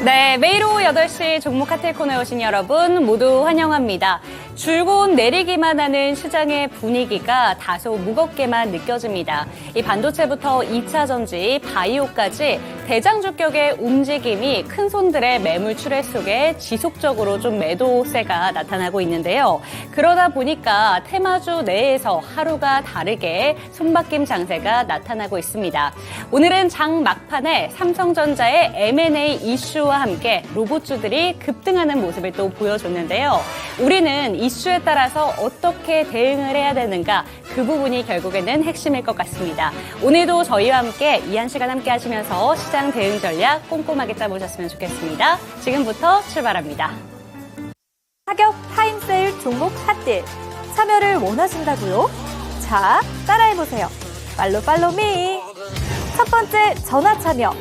네, 매일 오후 8시 종목 핫딜 코너에 오신 여러분 모두 환영합니다. 줄곧 내리기만 하는 시장의 분위기가 다소 무겁게만 느껴집니다. 이 반도체부터 2차 전지, 바이오까지 대장주격의 움직임이 큰 손들의 매물 출회 속에 지속적으로 좀 매도세가 나타나고 있는데요. 그러다 보니까 테마주 내에서 하루가 다르게 손바뀜 장세가 나타나고 있습니다. 오늘은 장 막판에 삼성전자의 M&A 이슈와 함께 로봇주들이 급등하는 모습을 또 보여줬는데요. 우리는 이슈에 따라서 어떻게 대응을 해야 되는가, 그 부분이 결국에는 핵심일 것 같습니다. 오늘도 저희와 함께 이 한 시간 함께 하시면서 시장 대응 전략 꼼꼼하게 짜보셨으면 좋겠습니다. 지금부터 출발합니다. 타격 타임세일 종목 핫딜 참여를 원하신다고요? 자, 따라해보세요. 팔로미. 첫 번째 전화 참여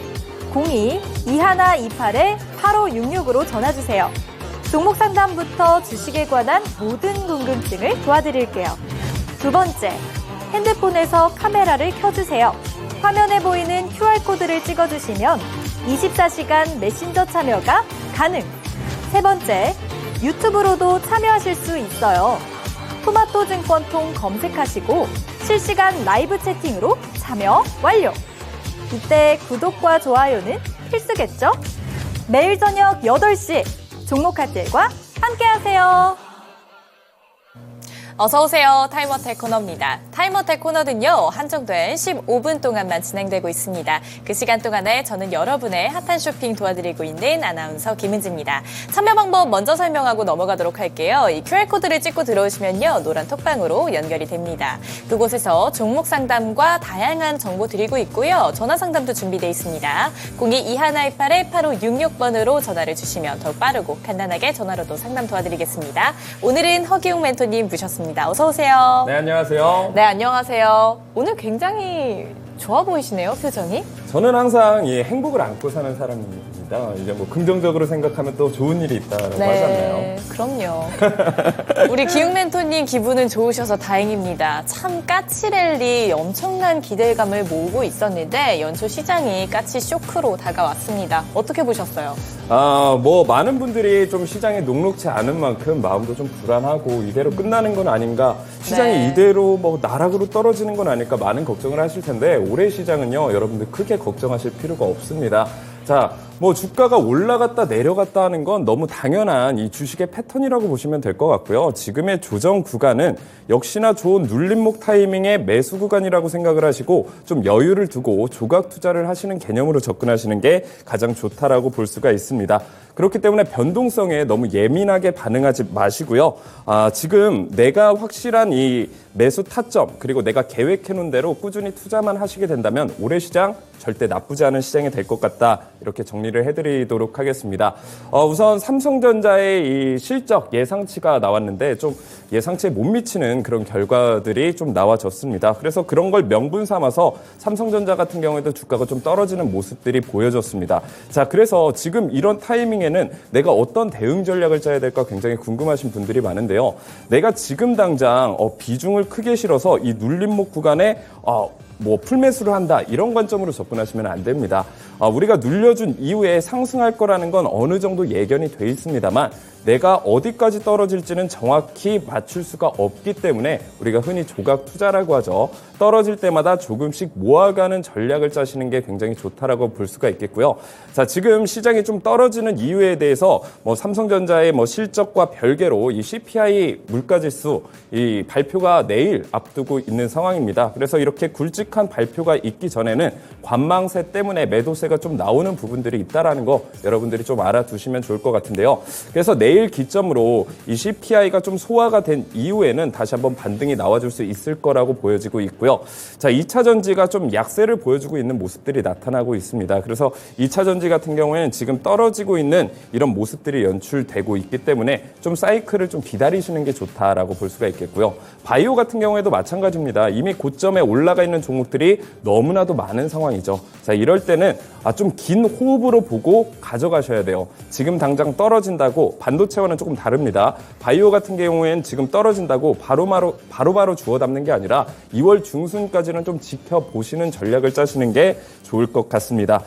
02-2128-8566으로 전화주세요. 종목 상담부터 주식에 관한 모든 궁금증을 도와드릴게요. 두 번째, 핸드폰에서 카메라를 켜주세요. 화면에 보이는 QR코드를 찍어주시면 24시간 메신저 참여가 가능. 세 번째, 유튜브로도 참여하실 수 있어요. 토마토증권통 검색하시고 실시간 라이브 채팅으로 참여 완료. 이때 구독과 좋아요는 필수겠죠? 매일 저녁 8시 종목 핫딜과 함께하세요. 어서오세요. 타임어택 코너입니다. 타임어택 코너는요, 한정된 15분 동안만 진행되고 있습니다. 그 시간 동안에 저는 여러분의 핫한 쇼핑 도와드리고 있는 아나운서 김은지입니다. 참여 방법 먼저 설명하고 넘어가도록 할게요. 이 QR코드를 찍고 들어오시면요, 노란 톡방으로 연결이 됩니다. 그곳에서 종목 상담과 다양한 정보 드리고 있고요. 전화 상담도 준비되어 있습니다. 02-2128-8566번으로 전화를 주시면 더욱 빠르고 간단하게 전화로도 상담 도와드리겠습니다. 오늘은 허기웅 멘토님 모셨습니다. 어서 오세요. 네, 안녕하세요. 네, 안녕하세요. 오늘 굉장히 좋아 보이시네요, 표정이. 저는 항상 이 행복을 안고 사는 사람입니다. 이제 뭐 긍정적으로 생각하면 또 좋은 일이 있다라고 하잖아요. 그럼요. 우리 기웅 멘토님 기분은 좋으셔서 다행입니다. 참 까치랠리 엄청난 기대감을 모으고 있었는데 연초 시장이 까치 쇼크로 다가왔습니다. 어떻게 보셨어요? 뭐 많은 분들이 좀 시장에 녹록지 않은 만큼 마음도 좀 불안하고 이대로 끝나는 건 아닌가, 시장이 네. 이대로 뭐 나락으로 떨어지는 건 아닐까 많은 걱정을 하실 텐데, 올해 시장은요, 여러분들 크게 걱정하실 필요가 없습니다. 자, 뭐 주가가 올라갔다 내려갔다 하는 건 너무 당연한 이 주식의 패턴이라고 보시면 될 것 같고요. 지금의 조정 구간은 역시나 좋은 눌림목 타이밍의 매수 구간이라고 생각을 하시고 좀 여유를 두고 조각 투자를 하시는 개념으로 접근하시는 게 가장 좋다라고 볼 수가 있습니다. 그렇기 때문에 변동성에 너무 예민하게 반응하지 마시고요. 지금 내가 확실한 이 매수 타점, 그리고 내가 계획해놓은 대로 꾸준히 투자만 하시게 된다면 올해 시장 절대 나쁘지 않은 시장이 될 것 같다, 이렇게 정리를 해드리도록 하겠습니다. 우선 삼성전자의 이 실적 예상치가 나왔는데 좀 예상치에 못 미치는 그런 결과들이 좀 나와졌습니다. 그래서 그런 걸 명분 삼아서 삼성전자 같은 경우에도 주가가 좀 떨어지는 모습들이 보여졌습니다. 자, 그래서 지금 이런 타이밍에는 내가 어떤 대응 전략을 짜야 될까 굉장히 궁금하신 분들이 많은데요. 내가 지금 당장 비중을 크게 실어서 이 눌림목 구간에 뭐 풀매수를 한다, 이런 관점으로 접근하시면 안 됩니다. 우리가 눌려준 이후에 상승할 거라는 건 어느 정도 예견이 돼 있습니다만 내가 어디까지 떨어질지는 정확히 맞출 수가 없기 때문에 우리가 흔히 조각 투자라고 하죠. 떨어질 때마다 조금씩 모아가는 전략을 짜시는 게 굉장히 좋다라고 볼 수가 있겠고요. 자, 지금 시장이 좀 떨어지는 이유에 대해서 뭐 삼성전자의 뭐 실적과 별개로 이 CPI 물가지수 이 발표가 내일 앞두고 있는 상황입니다. 그래서 이렇게 굵직한 발표가 있기 전에는 관망세 때문에 매도세가 좀 나오는 부분들이 있다라는 거 여러분들이 좀 알아두시면 좋을 것 같은데요. 그래서 내일 기점으로 이 CPI가 좀 소화가 된 이후에는 다시 한번 반등이 나와줄 수 있을 거라고 보여지고 있고요. 자, 2차 전지가 좀 약세를 보여주고 있는 모습들이 나타나고 있습니다. 그래서 2차 전지 같은 경우에는 지금 떨어지고 있는 이런 모습들이 연출되고 있기 때문에 좀 사이클을 좀 기다리시는 게 좋다라고 볼 수가 있겠고요. 바이오 같은 경우에도 마찬가지입니다. 이미 고점에 올라가 있는 종목들이 너무나도 많은 상황이죠. 자, 이럴 때는 좀 긴 호흡으로 보고 가져가셔야 돼요. 지금 당장 떨어진다고 반도체와는 조금 다릅니다. 바이오 같은 경우에는 지금 떨어진다고 바로바로 주워 담는 게 아니라 2월 중순까지는 좀 지켜보시는 전략을 짜시는 게 좋을 것 같습니다.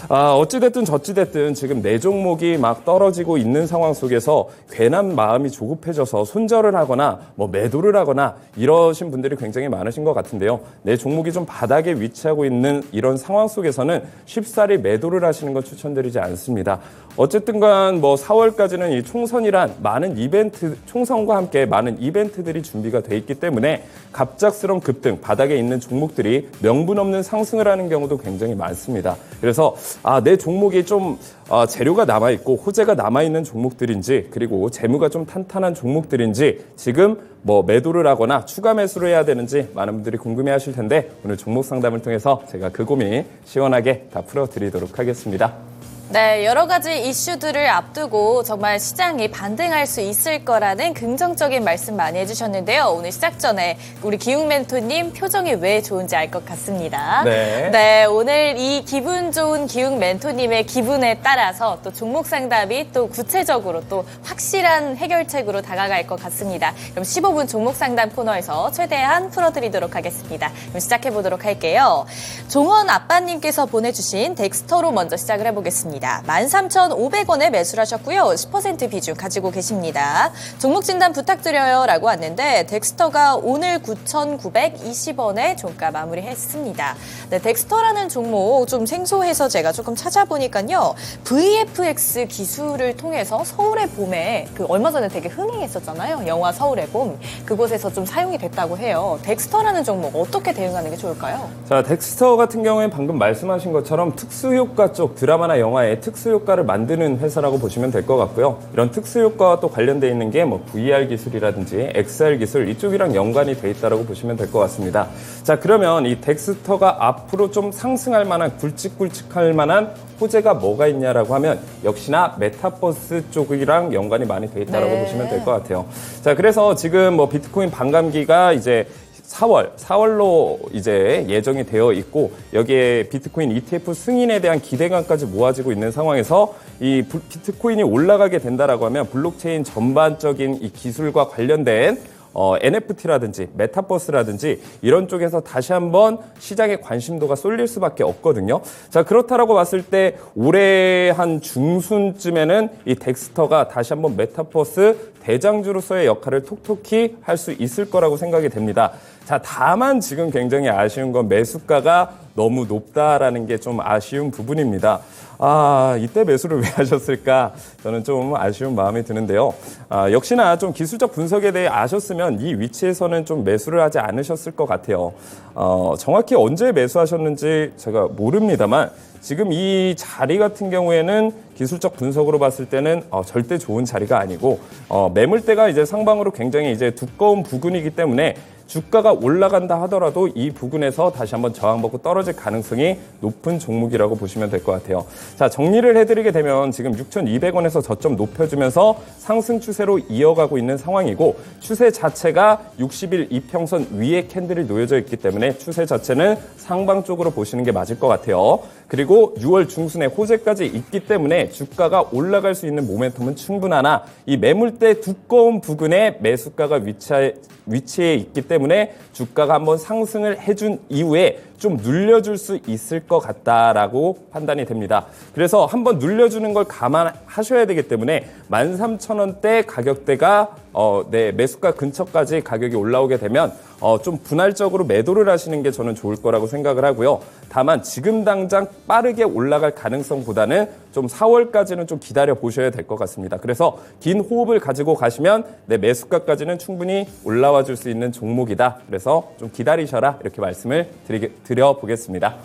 어찌됐든 저찌됐든 지금 내 종목이 막 떨어지고 있는 상황 속에서 괜한 마음이 조급해져서 손절을 하거나 뭐 매도를 하거나 이러신 분들이 굉장히 많으신 것 같은데요. 내 종목이 좀 바닥에 위치하고 있는 이런 상황 속에서는 쉽사리 매도를 하시는 건 추천드리지 않습니다. 어쨌든 간 뭐 4월까지는 이 총선이란 많은 이벤트, 총선과 함께 많은 이벤트들이 준비가 돼 있기 때문에 갑작스러운 급등, 바닥에 있는 종목들이 명분 없는 상승을 하는 경우도 굉장히 많습니다. 그래서 내 종목이 좀 재료가 남아있고 호재가 남아있는 종목들인지 그리고 재무가 좀 탄탄한 종목들인지 지금 뭐 매도를 하거나 추가 매수를 해야 되는지 많은 분들이 궁금해하실 텐데 오늘 종목 상담을 통해서 제가 그 고민 시원하게 다 풀어드리도록 하겠습니다. 네, 여러 가지 이슈들을 앞두고 정말 시장이 반등할 수 있을 거라는 긍정적인 말씀 많이 해주셨는데요. 오늘 시작 전에 우리 기웅 멘토님 표정이 왜 좋은지 알 것 같습니다. 네, 오늘 이 기분 좋은 기웅 멘토님의 기분에 따라서 또 종목 상담이 또 구체적으로 또 확실한 해결책으로 다가갈 것 같습니다. 그럼 15분 종목 상담 코너에서 최대한 풀어드리도록 하겠습니다. 그럼 시작해보도록 할게요. 종원 아빠님께서 보내주신 덱스터로 먼저 시작을 해보겠습니다. 13,500원에 매수를 하셨고요. 10% 비중 가지고 계십니다. 종목 진단 부탁드려요 라고 왔는데 덱스터가 오늘 9,920원에 종가 마무리했습니다. 네, 덱스터라는 종목 좀 생소해서 제가 조금 찾아보니까요. VFX 기술을 통해서 서울의 봄에 얼마 전에 되게 흥행했었잖아요. 영화 서울의 봄. 그곳에서 좀 사용이 됐다고 해요. 덱스터라는 종목 어떻게 대응하는 게 좋을까요? 자, 덱스터 같은 경우에 방금 말씀하신 것처럼 특수효과 쪽 드라마나 영화에 특수효과를 만드는 회사라고 보시면 될 것 같고요. 이런 특수효과와 또 관련되어 있는 게 뭐 VR 기술이라든지 XR 기술 이쪽이랑 연관이 돼 있다고 보시면 될 것 같습니다. 자, 그러면 이 덱스터가 앞으로 좀 상승할 만한 굵직굵직할 만한 호재가 뭐가 있냐라고 하면 역시나 메타버스 쪽이랑 연관이 많이 돼 있다고 보시면 될 것 같아요. 자, 그래서 지금 뭐 비트코인 반감기가 이제 4월로 이제 예정이 되어 있고 여기에 비트코인 ETF 승인에 대한 기대감까지 모아지고 있는 상황에서 이 비트코인이 올라가게 된다라고 하면 블록체인 전반적인 이 기술과 관련된 NFT라든지 메타버스라든지 이런 쪽에서 다시 한번 시장의 관심도가 쏠릴 수밖에 없거든요. 자, 그렇다라고 봤을 때 올해 한 중순쯤에는 이 덱스터가 다시 한번 메타버스 대장주로서의 역할을 톡톡히 할 수 있을 거라고 생각이 됩니다. 자, 다만 지금 굉장히 아쉬운 건 매수가가 너무 높다라는 게 좀 아쉬운 부분입니다. 이때 매수를 왜 하셨을까? 저는 좀 아쉬운 마음이 드는데요. 역시나 좀 기술적 분석에 대해 아셨으면 이 위치에서는 좀 매수를 하지 않으셨을 것 같아요. 정확히 언제 매수하셨는지 제가 모릅니다만 지금 이 자리 같은 경우에는 기술적 분석으로 봤을 때는 절대 좋은 자리가 아니고 매물대가 이제 상방으로 굉장히 이제 두꺼운 부근이기 때문에 주가가 올라간다 하더라도 이 부근에서 다시 한번 저항받고 떨어질 가능성이 높은 종목이라고 보시면 될 것 같아요. 자, 정리를 해드리게 되면 지금 6,200원에서 저점 높여주면서 상승 추세로 이어가고 있는 상황이고 추세 자체가 60일 이평선 위에 캔들이 놓여져 있기 때문에 추세 자체는 상방 쪽으로 보시는 게 맞을 것 같아요. 그리고 6월 중순에 호재까지 있기 때문에 주가가 올라갈 수 있는 모멘텀은 충분하나 이 매물대 두꺼운 부근에 매수가가 위치해 있기 때문에 주가가 한번 상승을 해준 이후에 좀 늘려줄 수 있을 것 같다라고 판단이 됩니다. 그래서 한번 늘려주는 걸 감안하셔야 되기 때문에 13,000원대 가격대가 매수가 근처까지 가격이 올라오게 되면 좀 분할적으로 매도를 하시는 게 저는 좋을 거라고 생각을 하고요. 다만 지금 당장 빠르게 올라갈 가능성보다는 좀 4월까지는 좀 기다려 보셔야 될 것 같습니다. 그래서 긴 호흡을 가지고 가시면 내 매수가까지는 충분히 올라와 줄 수 있는 종목이다. 그래서 좀 기다리셔라 이렇게 말씀을 드려보겠습니다.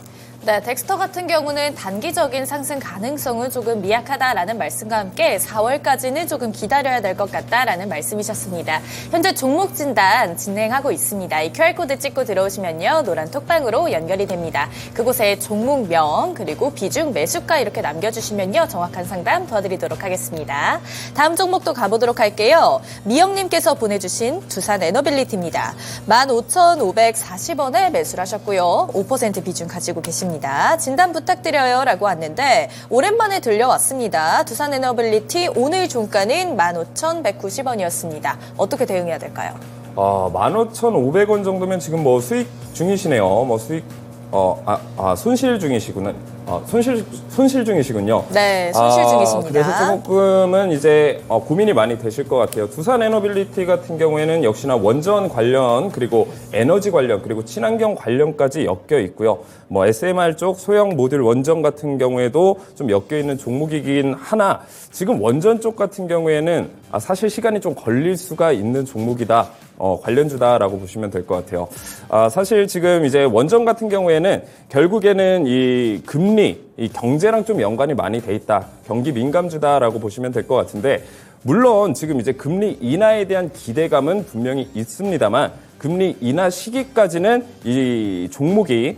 네, 덱스터 같은 경우는 단기적인 상승 가능성은 조금 미약하다라는 말씀과 함께 4월까지는 조금 기다려야 될 것 같다라는 말씀이셨습니다. 현재 종목 진단 진행하고 있습니다. 이 QR코드 찍고 들어오시면요. 노란 톡방으로 연결이 됩니다. 그곳에 종목명 그리고 비중 매수가 이렇게 남겨주시면요. 정확한 상담 도와드리도록 하겠습니다. 다음 종목도 가보도록 할게요. 미영님께서 보내주신 두산 에너빌리티입니다. 15,540원에 매수를 하셨고요. 5% 비중 가지고 계십니다. 있습니다. 진단 부탁드려요 라고 왔는데 오랜만에 들려왔습니다. 두산 에너빌리티 오늘 종가는 15,190원이었습니다. 어떻게 대응해야 될까요? 15,500원 정도면 지금 뭐 수익 중이시네요. 뭐 수익, 손실 중이시구나. 손실 중이시군요. 네, 손실 중이십니다. 그래서 조금은 이제 고민이 많이 되실 것 같아요. 두산 에너빌리티 같은 경우에는 역시나 원전 관련, 그리고 에너지 관련, 그리고 친환경 관련까지 엮여 있고요. 뭐 SMR 쪽 소형 모듈 원전 같은 경우에도 좀 엮여 있는 종목이긴 하나, 지금 원전 쪽 같은 경우에는 사실 시간이 좀 걸릴 수가 있는 종목이다. 관련주다라고 보시면 될 것 같아요. 사실 지금 이제 원전 같은 경우에는 결국에는 이 금리, 이 경제랑 좀 연관이 많이 돼 있다. 경기 민감주다라고 보시면 될 것 같은데, 물론 지금 이제 금리 인하에 대한 기대감은 분명히 있습니다만, 금리 인하 시기까지는 이 종목이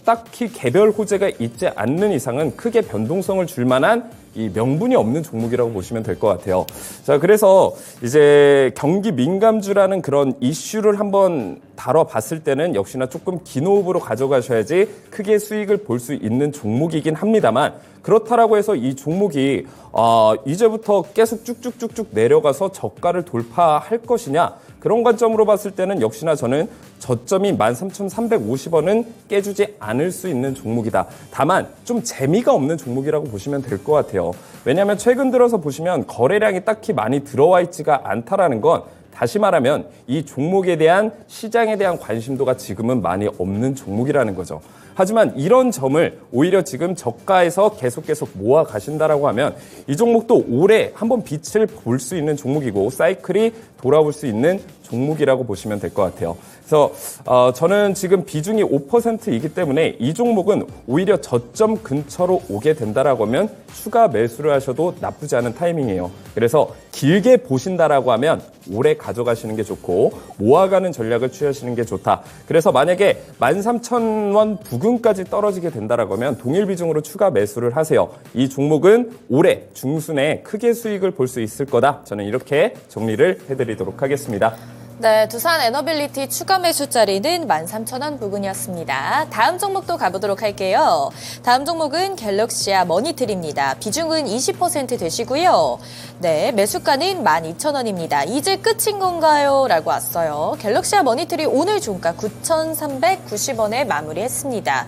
딱히 개별 호재가 있지 않는 이상은 크게 변동성을 줄 만한 이 명분이 없는 종목이라고 보시면 될 것 같아요. 자, 그래서 이제 경기 민감주라는 그런 이슈를 한번 다뤄봤을 때는 역시나 조금 긴 호흡으로 가져가셔야지 크게 수익을 볼 수 있는 종목이긴 합니다만, 그렇다라고 해서 이 종목이 이제부터 계속 쭉쭉쭉쭉 내려가서 저가를 돌파할 것이냐, 그런 관점으로 봤을 때는 역시나 저는 저점이 13,350원은 깨주지 않을 수 있는 종목이다. 다만 좀 재미가 없는 종목이라고 보시면 될 것 같아요. 왜냐하면 최근 들어서 보시면 거래량이 딱히 많이 들어와 있지가 않다라는 건, 다시 말하면 이 종목에 대한 시장에 대한 관심도가 지금은 많이 없는 종목이라는 거죠. 하지만 이런 점을 오히려 지금 저가에서 계속 모아 가신다라고 하면 이 종목도 올해 한번 빛을 볼 수 있는 종목이고 사이클이 돌아올 수 있는 종목이라고 보시면 될 것 같아요. 그래서 저는 지금 비중이 5%이기 때문에 이 종목은 오히려 저점 근처로 오게 된다라고 하면 추가 매수를 하셔도 나쁘지 않은 타이밍이에요. 그래서 길게 보신다라고 하면 오래 가져가시는 게 좋고 모아가는 전략을 취하시는 게 좋다. 그래서 만약에 13,000원 부근까지 떨어지게 된다라고 하면 동일 비중으로 추가 매수를 하세요. 이 종목은 올해 중순에 크게 수익을 볼 수 있을 거다. 저는 이렇게 정리를 해드리도록 하겠습니다. 네, 두산 에너빌리티 추가 매수 자리는 13,000원 부근이었습니다. 다음 종목도 가보도록 할게요. 다음 종목은 갤럭시아 머니트리입니다. 비중은 20% 되시고요. 네, 매수가는 12,000원입니다. 이제 끝인 건가요? 라고 왔어요. 갤럭시아 머니트리 오늘 종가 9,390원에 마무리했습니다.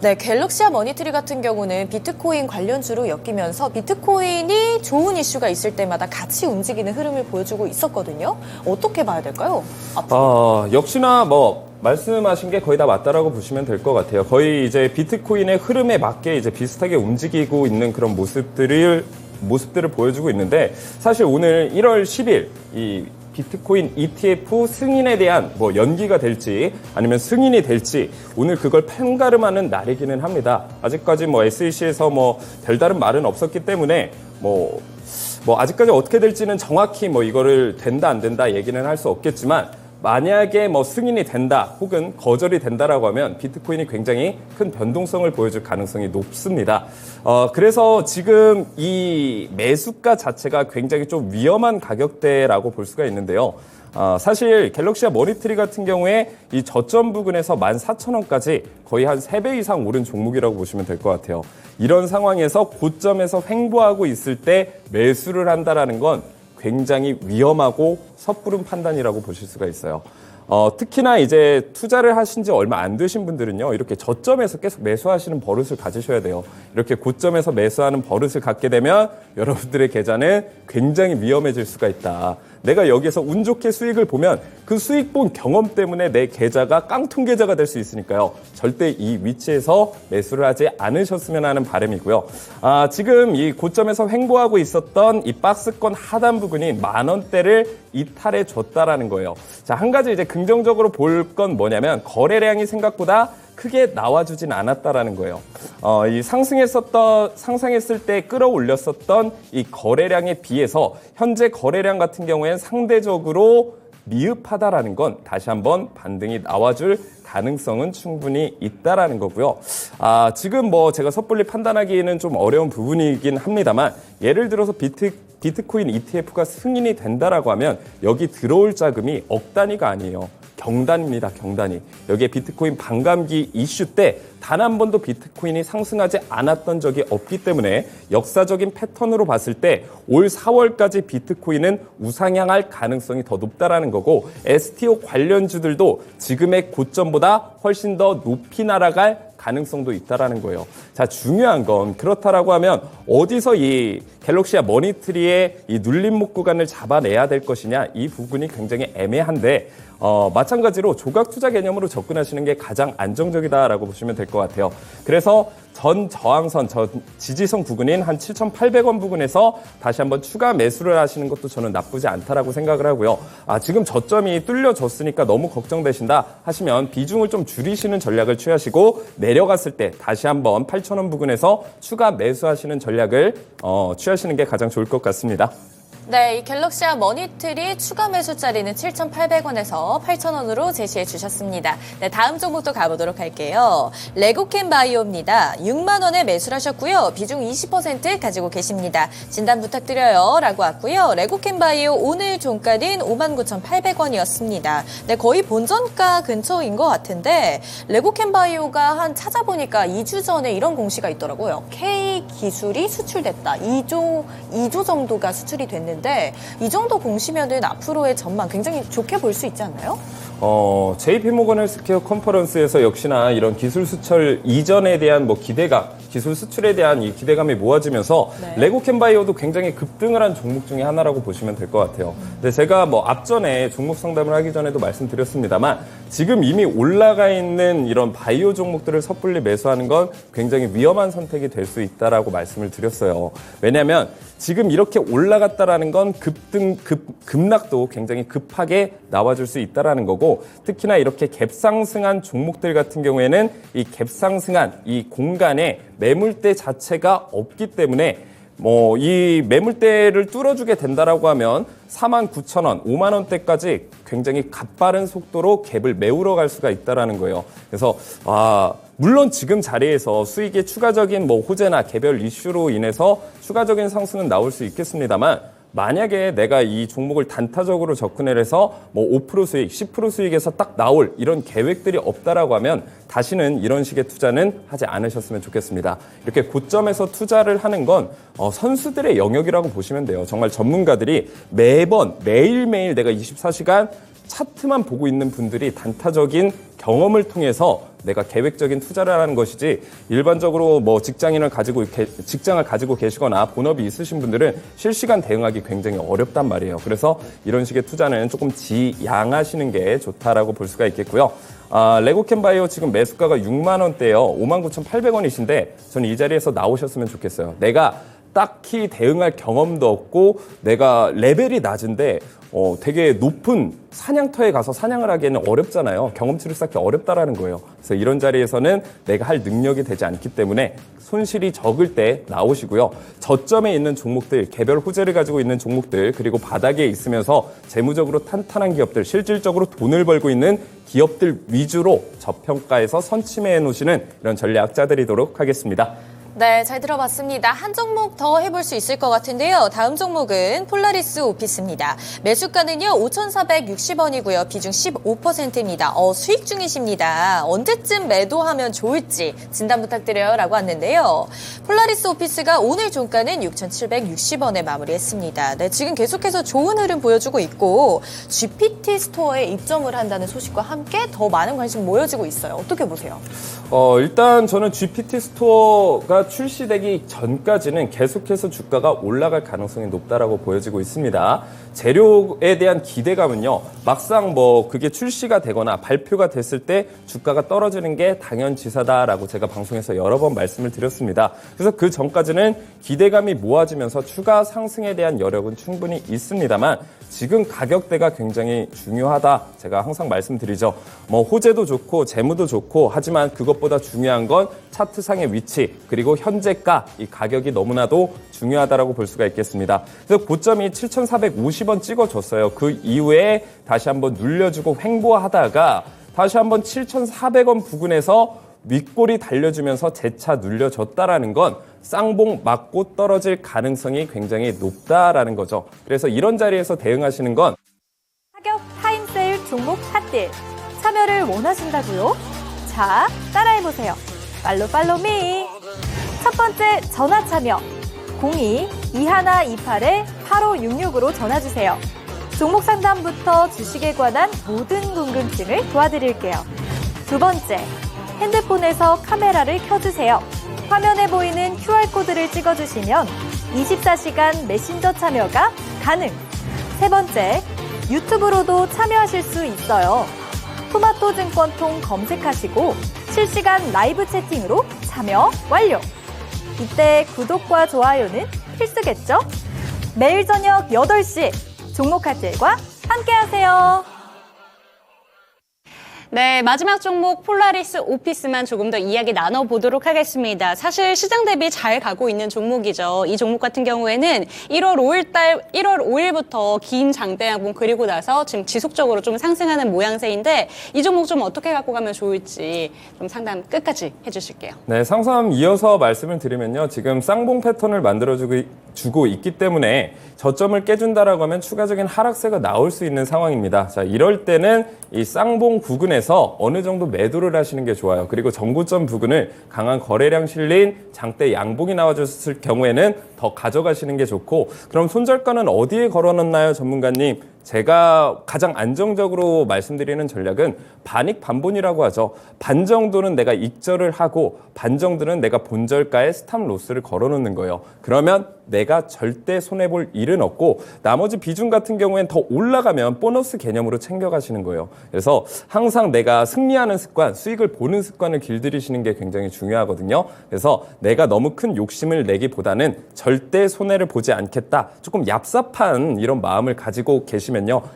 네, 갤럭시아 머니트리 같은 경우는 비트코인 관련주로 엮이면서 비트코인이 좋은 이슈가 있을 때마다 같이 움직이는 흐름을 보여주고 있었거든요. 어떻게 봐야 될까요? 역시나 말씀하신 게 거의 다 맞다라고 보시면 될 것 같아요. 거의 이제 비트코인의 흐름에 맞게 이제 비슷하게 움직이고 있는 그런 모습들을 보여주고 있는데, 사실 오늘 1월 10일 이 비트코인 ETF 승인에 대한 연기가 될지 아니면 승인이 될지 오늘 그걸 판가름하는 날이기는 합니다. 아직까지 SEC에서 별다른 말은 없었기 때문에 아직까지 어떻게 될지는 정확히 이거를 된다 안 된다 얘기는 할 수 없겠지만, 만약에 승인이 된다 혹은 거절이 된다라고 하면 비트코인이 굉장히 큰 변동성을 보여줄 가능성이 높습니다. 그래서 지금 이 매수가 자체가 굉장히 좀 위험한 가격대라고 볼 수가 있는데요. 사실 갤럭시아 머니트리 같은 경우에 이 저점 부근에서 14,000원까지 거의 한 3배 이상 오른 종목이라고 보시면 될 것 같아요. 이런 상황에서 고점에서 횡보하고 있을 때 매수를 한다라는 건 굉장히 위험하고 섣부른 판단이라고 보실 수가 있어요. 특히나 이제 투자를 하신 지 얼마 안 되신 분들은요, 이렇게 저점에서 계속 매수하시는 버릇을 가지셔야 돼요. 이렇게 고점에서 매수하는 버릇을 갖게 되면 여러분들의 계좌는 굉장히 위험해질 수가 있다. 내가 여기서 운 좋게 수익을 보면 그 수익 본 경험 때문에 내 계좌가 깡통 계좌가 될 수 있으니까요. 절대 이 위치에서 매수를 하지 않으셨으면 하는 바람이고요. 지금 이 고점에서 횡보하고 있었던 이 박스권 하단 부근이 10,000원대를 이탈해 줬다라는 거예요. 자, 한 가지 이제 긍정적으로 볼 건 뭐냐면 거래량이 생각보다 크게 나와주진 않았다라는 거예요. 이 상승했을 때 끌어올렸었던 이 거래량에 비해서 현재 거래량 같은 경우에는 상대적으로 미흡하다라는 건 다시 한번 반등이 나와줄 가능성은 충분히 있다라는 거고요. 지금 제가 섣불리 판단하기에는 좀 어려운 부분이긴 합니다만, 예를 들어서 비트코인 ETF가 승인이 된다라고 하면 여기 들어올 자금이 억 단위가 아니에요. 경단입니다. 경단이. 여기에 비트코인 반감기 이슈 때 단 한 번도 비트코인이 상승하지 않았던 적이 없기 때문에 역사적인 패턴으로 봤을 때 올 4월까지 비트코인은 우상향할 가능성이 더 높다라는 거고 STO 관련주들도 지금의 고점보다 훨씬 더 높이 날아갈 가능성도 있다라는 거예요. 자, 중요한 건 그렇다라고 하면 어디서 이 갤럭시와 머니트리의 이 눌림목 구간을 잡아내야 될 것이냐, 이 부분이 굉장히 애매한데 마찬가지로 조각 투자 개념으로 접근하시는 게 가장 안정적이다라고 보시면 될 것 같아요. 그래서 전 저항선, 전 지지선 부근인 한 7,800원 부근에서 다시 한번 추가 매수를 하시는 것도 저는 나쁘지 않다라고 생각을 하고요. 지금 저점이 뚫려졌으니까 너무 걱정되신다 하시면 비중을 좀 줄이시는 전략을 취하시고 내려갔을 때 다시 한번 8,000원 부근에서 추가 매수하시는 전략을 취하시는 게 가장 좋을 것 같습니다. 네, 이 갤럭시와 머니트리 추가 매수자리는 7,800원에서 8,000원으로 제시해 주셨습니다. 네, 다음 종목도 가보도록 할게요. 레고캠 바이오입니다. 6만 원에 매수를 하셨고요. 비중 20% 가지고 계십니다. 진단 부탁드려요 라고 왔고요. 레고캠 바이오 오늘 종가는 59,800원이었습니다. 네, 거의 본전가 근처인 것 같은데 레고캠 바이오가 한 찾아보니까 2주 전에 이런 공시가 있더라고요. K 기술이 수출됐다. 2조 정도가 수출이 됐는데 이 정도 공시면은 앞으로의 전망 굉장히 좋게 볼 수 있지 않나요? JP모건 헬스케어 컨퍼런스에서 역시나 이런 기술 수출 이전에 대한 기대감, 기술 수출에 대한 이 기대감이 모아지면서 레고캠 바이오도 굉장히 급등을 한 종목 중에 하나라고 보시면 될 것 같아요. 근데 제가 앞전에 종목 상담을 하기 전에도 말씀드렸습니다만 지금 이미 올라가 있는 이런 바이오 종목들을 섣불리 매수하는 건 굉장히 위험한 선택이 될 수 있다라고 말씀을 드렸어요. 왜냐하면 지금 이렇게 올라갔다라는 건 급락도 굉장히 급하게 나와줄 수 있다라는 거고 특히나 이렇게 갭상승한 종목들 같은 경우에는 이 갭상승한 이 공간에 매물대 자체가 없기 때문에 이 매물대를 뚫어주게 된다라고 하면 49,000원, 5만 원대까지 굉장히 가빠른 속도로 갭을 메우러 갈 수가 있다라는 거예요. 그래서 물론 지금 자리에서 수익의 추가적인 호재나 개별 이슈로 인해서 추가적인 상승은 나올 수 있겠습니다만 만약에 내가 이 종목을 단타적으로 접근을 해서 5% 수익, 10% 수익에서 딱 나올 이런 계획들이 없다라고 하면 다시는 이런 식의 투자는 하지 않으셨으면 좋겠습니다. 이렇게 고점에서 투자를 하는 건 선수들의 영역이라고 보시면 돼요. 정말 전문가들이 매일매일 내가 24시간 차트만 보고 있는 분들이 단타적인 경험을 통해서 내가 계획적인 투자를 하는 것이지 일반적으로 직장을 가지고 계시거나 본업이 있으신 분들은 실시간 대응하기 굉장히 어렵단 말이에요. 그래서 이런 식의 투자는 조금 지양하시는 게 좋다라고 볼 수가 있겠고요. 레고캠 바이오 지금 매수가가 6만 원대예요. 59,800원이신데 저는 이 자리에서 나오셨으면 좋겠어요. 내가 딱히 대응할 경험도 없고 내가 레벨이 낮은데 되게 높은 사냥터에 가서 사냥을 하기에는 어렵잖아요. 경험치를 쌓기 어렵다라는 거예요. 그래서 이런 자리에서는 내가 할 능력이 되지 않기 때문에 손실이 적을 때 나오시고요. 저점에 있는 종목들, 개별 호재를 가지고 있는 종목들, 그리고 바닥에 있으면서 재무적으로 탄탄한 기업들, 실질적으로 돈을 벌고 있는 기업들 위주로 저평가에서 선침해 놓으시는 이런 전략 짜드리도록 하겠습니다. 네, 잘 들어봤습니다. 한 종목 더 해볼 수 있을 것 같은데요. 다음 종목은 폴라리스 오피스입니다. 매수가는요, 5,460원이고요. 비중 15%입니다. 수익 중이십니다. 언제쯤 매도하면 좋을지 진단 부탁드려요 라고 왔는데요. 폴라리스 오피스가 오늘 종가는 6,760원에 마무리했습니다. 네, 지금 계속해서 좋은 흐름 보여주고 있고 GPT 스토어에 입점을 한다는 소식과 함께 더 많은 관심 모여지고 있어요. 어떻게 보세요? 일단 저는 GPT 스토어가 출시되기 전까지는 계속해서 주가가 올라갈 가능성이 높다라고 보여지고 있습니다. 재료에 대한 기대감은요, 막상 그게 출시가 되거나 발표가 됐을 때 주가가 떨어지는 게 당연지사다라고 제가 방송에서 여러 번 말씀을 드렸습니다. 그래서 그 전까지는 기대감이 모아지면서 추가 상승에 대한 여력은 충분히 있습니다만 지금 가격대가 굉장히 중요하다. 제가 항상 말씀드리죠. 호재도 좋고 재무도 좋고 하지만 그것보다 중요한 건 차트상의 위치 그리고 현재가 이 가격이 너무나도 중요하다라고 볼 수가 있겠습니다. 그래서 고점이 7,450원 찍어줬어요. 그 이후에 다시 한번 눌려주고 횡보하다가 다시 한번 7,400원 부근에서 윗골이 달려주면서 재차 눌려졌다라는 건 쌍봉 맞고 떨어질 가능성이 굉장히 높다라는 거죠. 그래서 이런 자리에서 대응하시는 건 가격 타임세일 종목 핫딜 참여를 원하신다고요? 자, 따라해보세요. 팔로우 미. 첫 번째 전화 참여. 02-2128-8566으로 전화주세요. 종목 상담부터 주식에 관한 모든 궁금증을 도와드릴게요. 두 번째, 핸드폰에서 카메라를 켜주세요. 화면에 보이는 QR코드를 찍어주시면 24시간 메신저 참여가 가능. 세 번째, 유튜브로도 참여하실 수 있어요. 토마토 증권통 검색하시고 실시간 라이브 채팅으로 참여 완료. 이때 구독과 좋아요는 필수겠죠? 매일 저녁 8시 종목 카텔과 함께하세요. 네, 마지막 종목 폴라리스 오피스만 조금 더 이야기 나눠보도록 하겠습니다. 사실 시장 대비 잘 가고 있는 종목이죠. 이 종목 같은 경우에는 1월 5일부터 긴 장대 양봉 그리고 나서 지금 지속적으로 좀 상승하는 모양새인데 이 종목 좀 어떻게 갖고 가면 좋을지 좀 상담 끝까지 해주실게요. 네, 상담 이어서 말씀을 드리면요. 지금 쌍봉 패턴을 만들어주고 있기 때문에 저점을 깨준다라고 하면 추가적인 하락세가 나올 수 있는 상황입니다. 자, 이럴 때는 이 쌍봉 부근에서 어느 정도 매도를 하시는 게 좋아요. 그리고 정고점 부근을 강한 거래량 실린 장대 양봉이 나와줬을 경우에는 더 가져가시는 게 좋고, 그럼 손절가는 어디에 걸어놨나요, 전문가님? 제가 가장 안정적으로 말씀드리는 전략은 반익 반본이라고 하죠. 반 정도는 내가 익절을 하고 반 정도는 내가 본절가에 스탑 로스를 걸어놓는 거예요. 그러면 내가 절대 손해볼 일은 없고 나머지 비중 같은 경우엔 더 올라가면 보너스 개념으로 챙겨가시는 거예요. 그래서 항상 내가 승리하는 습관, 수익을 보는 습관을 길들이시는 게 굉장히 중요하거든요. 그래서 내가 너무 큰 욕심을 내기보다는 절대 손해를 보지 않겠다. 조금 얍삽한 이런 마음을 가지고 계시면요.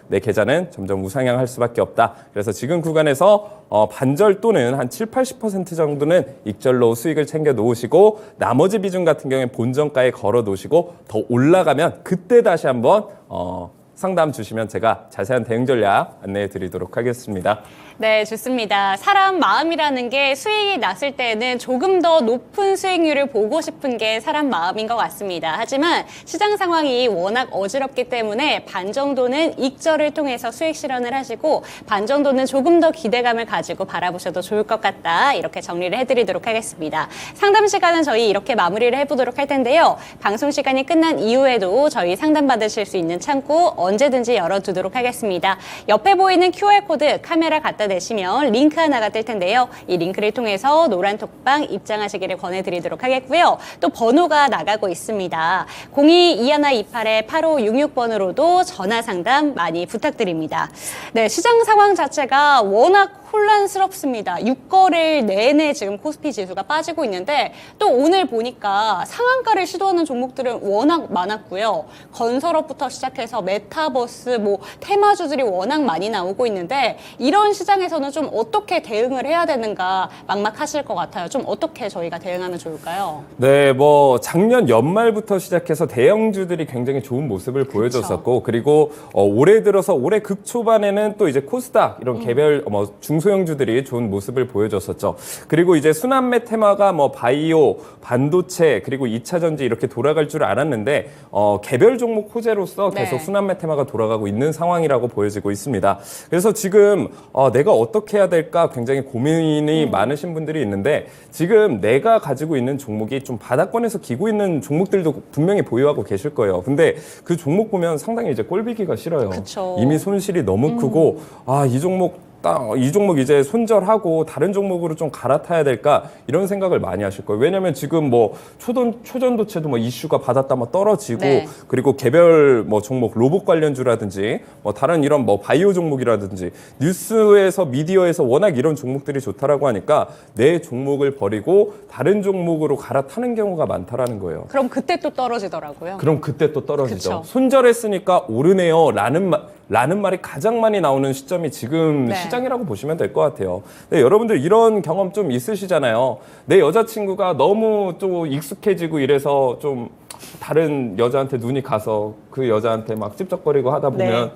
내 계좌는 점점 우상향할 수밖에 없다. 그래서 지금 구간에서 반절 또는 한 70-80% 정도는 익절로 수익을 챙겨 놓으시고 나머지 비중 같은 경우에 본전가에 걸어 놓으시고 더 올라가면 그때 다시 한번 상담 주시면 제가 자세한 대응 전략 안내해 드리도록 하겠습니다. 네, 좋습니다. 사람 마음이라는 게 수익이 났을 때는 조금 더 높은 수익률을 보고 싶은 게 사람 마음인 것 같습니다. 하지만 시장 상황이 워낙 어지럽기 때문에 반 정도는 익절을 통해서 수익 실현을 하시고 반 정도는 조금 더 기대감을 가지고 바라보셔도 좋을 것 같다. 이렇게 정리를 해드리도록 하겠습니다. 상담 시간은 저희 이렇게 마무리를 해보도록 할 텐데요. 방송 시간이 끝난 이후에도 저희 상담 받으실 수 있는 창구 언제든지 열어두도록 하겠습니다. 옆에 보이는 QR코드 카메라 갖다 내시면 링크 하나가 뜰 텐데요. 이 링크를 통해서 노란 톡방 입장하시기를 권해드리도록 하겠고요. 또 번호가 나가고 있습니다. 02-2128-8566번으로도 전화 상담 많이 부탁드립니다. 네, 시장 상황 자체가 워낙 혼란스럽습니다. 6거래일 내내 지금 코스피 지수가 빠지고 있는데 또 오늘 보니까 상한가를 시도하는 종목들은 워낙 많았고요. 건설업부터 시작해서 메타버스, 테마주들이 워낙 많이 나오고 있는데 이런 시장에서는 좀 어떻게 대응을 해야 되는가 막막하실 것 같아요. 좀 어떻게 저희가 대응하면 좋을까요? 네, 작년 연말부터 시작해서 대형주들이 굉장히 좋은 모습을 보여줬었고, 그리고 올해 들어서 올해 극초반에는 또 이제 코스닥 이런 개별 중소형주들이 좋은 모습을 보여줬었죠. 그리고 이제 순환매 테마가 바이오, 반도체, 그리고 2차 전지 이렇게 돌아갈 줄 알았는데 개별 종목 호재로서 계속 순환매 테마가 돌아가고 있는 상황이라고 보여지고 있습니다. 그래서 지금 내가 어떻게 해야 될까 굉장히 고민이 많으신 분들이 있는데, 지금 내가 가지고 있는 종목이 좀 바닥권에서 기고 있는 종목들도 분명히 보유하고 계실 거예요. 근데 그 종목 보면 상당히 이제 꼴비기가 싫어요. 그쵸. 이미 손실이 너무 크고 이 종목 이제 손절하고 다른 종목으로 좀 갈아타야 될까 이런 생각을 많이 하실 거예요. 왜냐하면 지금 초전도체도 이슈가 받았다 떨어지고, 그리고 개별 종목 로봇 관련주라든지 다른 이런 바이오 종목이라든지 뉴스에서 미디어에서 워낙 이런 종목들이 좋다라고 하니까 내 종목을 버리고 다른 종목으로 갈아타는 경우가 많다라는 거예요. 그럼 그때 또 떨어지더라고요. 그럼 그때 또 떨어지죠. 그쵸. 손절했으니까 오르네요 라는 말이 가장 많이 나오는 시점이 지금 시장이라고 보시면 될 것 같아요. 근데 여러분들 이런 경험 좀 있으시잖아요. 내 여자친구가 너무 좀 익숙해지고 이래서 좀 다른 여자한테 눈이 가서 그 여자한테 막 찝쩍거리고 하다 보면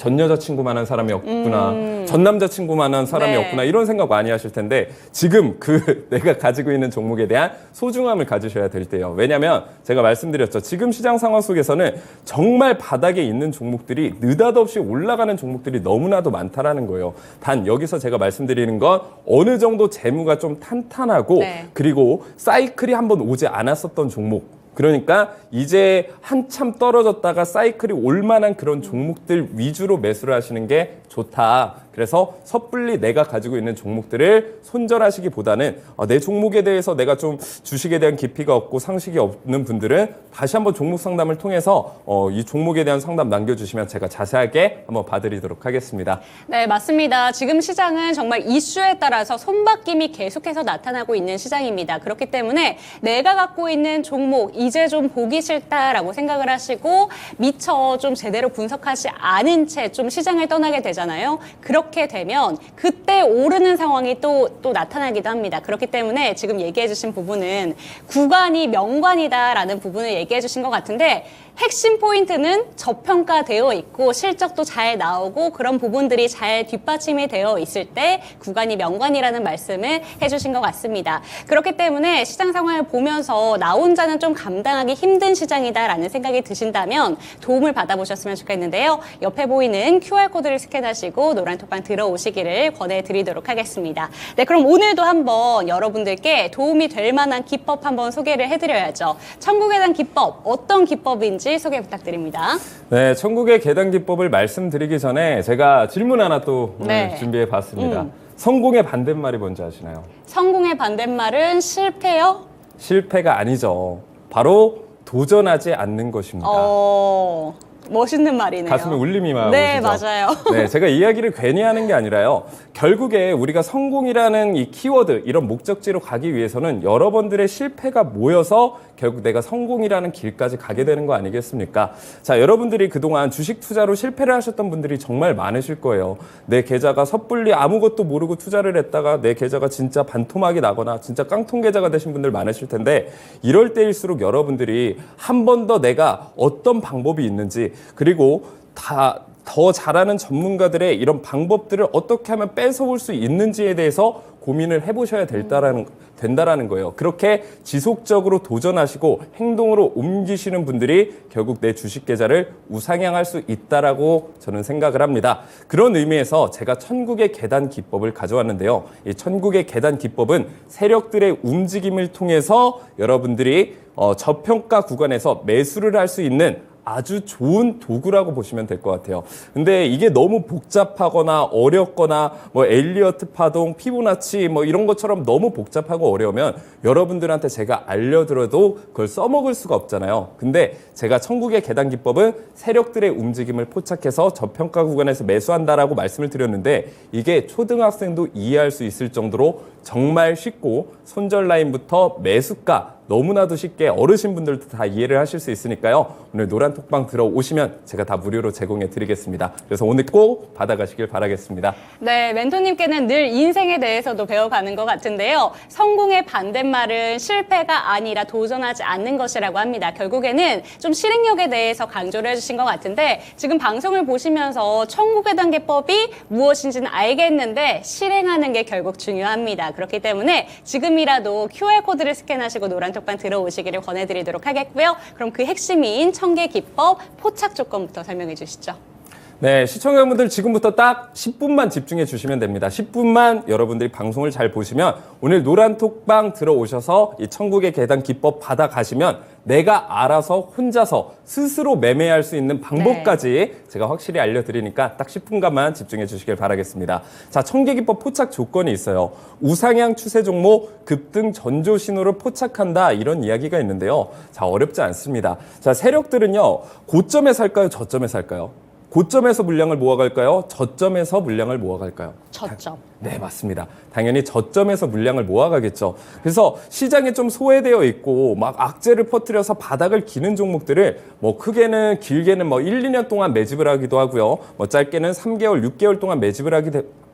전 여자친구만한 사람이 없구나, 전 남자친구만한 사람이 네. 없구나 이런 생각 많이 하실 텐데 지금 그 내가 가지고 있는 종목에 대한 소중함을 가지셔야 될 때예요. 왜냐하면 제가 말씀드렸죠. 지금 시장 상황 속에서는 정말 바닥에 있는 종목들이 느닷없이 올라가는 종목들이 너무나도 많다라는 거예요. 단 여기서 제가 말씀드리는 건 어느 정도 재무가 좀 탄탄하고 네. 그리고 사이클이 한번 오지 않았었던 종목, 그러니까 이제 한참 떨어졌다가 사이클이 올 만한 그런 종목들 위주로 매수를 하시는 게 좋다. 그래서 섣불리 내가 가지고 있는 종목들을 손절하시기보다는 내 종목에 대해서 내가 좀 주식에 대한 깊이가 없고 상식이 없는 분들은 다시 한번 종목 상담을 통해서 이 종목에 대한 상담 남겨주시면 제가 자세하게 한번 봐드리도록 하겠습니다. 네, 맞습니다. 지금 시장은 정말 이슈에 따라서 손바뀜이 계속해서 나타나고 있는 시장입니다. 그렇기 때문에 내가 갖고 있는 종목 이제 좀 보기 싫다라고 생각을 하시고 미처 좀 제대로 분석하지 않은 채 좀 시장을 떠나게 되잖아요. 그렇게 되면 그때 오르는 상황이 또 나타나기도 합니다. 그렇기 때문에 지금 얘기해 주신 부분은 구간이 명관이다라는 부분을 얘기해 주신 것 같은데 핵심 포인트는 저평가되어 있고 실적도 잘 나오고 그런 부분들이 잘 뒷받침이 되어 있을 때 구간이 명관이라는 말씀을 해주신 것 같습니다. 그렇기 때문에 시장 상황을 보면서 나 혼자는 좀 감당하기 힘든 시장이다라는 생각이 드신다면 도움을 받아보셨으면 좋겠는데요. 옆에 보이는 QR코드를 스캔하시고 노란톡방 들어오시기를 권해드리도록 하겠습니다. 네, 그럼 오늘도 한번 여러분들께 도움이 될 만한 기법 한번 소개를 해드려야죠. 천국에 대한 기법, 어떤 기법인지 소개 부탁드립니다. 네, 천국의 계단 기법을 말씀드리기 전에 제가 질문 하나 또 오늘 네. 준비해 봤습니다. 성공의 반대말이 뭔지 아시나요? 성공의 반대말은 실패요? 실패가 아니죠. 바로 도전하지 않는 것입니다. 멋있는 말이네요. 가슴에 울림이 막 네, 오시죠? 맞아요. 네, 제가 이야기를 괜히 하는 게 아니라요. 결국에 우리가 성공이라는 이 키워드, 이런 목적지로 가기 위해서는 여러 번들의 실패가 모여서 결국 내가 성공이라는 길까지 가게 되는 거 아니겠습니까? 자, 여러분들이 그동안 주식 투자로 실패를 하셨던 분들이 정말 많으실 거예요. 내 계좌가 섣불리 아무것도 모르고 투자를 했다가 내 계좌가 진짜 반토막이 나거나 진짜 깡통 계좌가 되신 분들 많으실 텐데 이럴 때일수록 여러분들이 한 번 더 내가 어떤 방법이 있는지 그리고 더 잘하는 전문가들의 이런 방법들을 어떻게 하면 뺏어올 수 있는지에 대해서 고민을 해보셔야 된다라는 거예요. 그렇게 지속적으로 도전하시고 행동으로 옮기시는 분들이 결국 내 주식 계좌를 우상향할 수 있다라고 저는 생각을 합니다. 그런 의미에서 제가 천국의 계단 기법을 가져왔는데요. 이 천국의 계단 기법은 세력들의 움직임을 통해서 여러분들이 저평가 구간에서 매수를 할 수 있는 아주 좋은 도구라고 보시면 될 것 같아요. 근데 이게 너무 복잡하거나 어렵거나 뭐 엘리어트 파동, 피보나치 뭐 이런 것처럼 너무 복잡하고 어려우면 여러분들한테 제가 알려드려도 그걸 써먹을 수가 없잖아요. 근데 제가 천국의 계단 기법은 세력들의 움직임을 포착해서 저평가 구간에서 매수한다라고 말씀을 드렸는데 이게 초등학생도 이해할 수 있을 정도로 정말 쉽고 손절 라인부터 매수가 너무나도 쉽게 어르신분들도 다 이해를 하실 수 있으니까요. 오늘 노란톡방 들어오시면 제가 다 무료로 제공해 드리겠습니다. 그래서 오늘 꼭 받아가시길 바라겠습니다. 네, 멘토님께는 늘 인생에 대해서도 배워가는 것 같은데요. 성공의 반대말은 실패가 아니라 도전하지 않는 것이라고 합니다. 결국에는 좀 실행력에 대해서 강조를 해주신 것 같은데 지금 방송을 보시면서 천국의 단계법이 무엇인지는 알겠는데 실행하는 게 결국 중요합니다. 그렇기 때문에 지금이라도 QR코드를 스캔하시고 노란톡방 들어오시기를 권해드리도록 하겠고요. 그럼 그 핵심인 천개 기법 포착 조건부터 설명해 주시죠. 네, 시청자분들 지금부터 딱 10분만 집중해 주시면 됩니다. 10분만 여러분들이 방송을 잘 보시면 오늘 노란톡방 들어오셔서 이 천국의 계단 기법 받아가시면 내가 알아서 혼자서 스스로 매매할 수 있는 방법까지 제가 확실히 알려드리니까 딱 10분간만 집중해 주시길 바라겠습니다. 자, 천개 기법 포착 조건이 있어요. 우상향 추세 종목 급등 전조 신호를 포착한다 이런 이야기가 있는데요. 자, 어렵지 않습니다. 자, 세력들은요. 고점에 살까요? 저점에 살까요? 고점에서 물량을 모아갈까요? 저점에서 물량을 모아갈까요? 저점. 네, 맞습니다. 당연히 저점에서 물량을 모아가겠죠. 그래서 시장에 좀 소외되어 있고 막 악재를 퍼뜨려서 바닥을 기는 종목들을 뭐 크게는 길게는 뭐 1, 2년 동안 매집을 하기도 하고요. 뭐 짧게는 3개월, 6개월 동안 매집을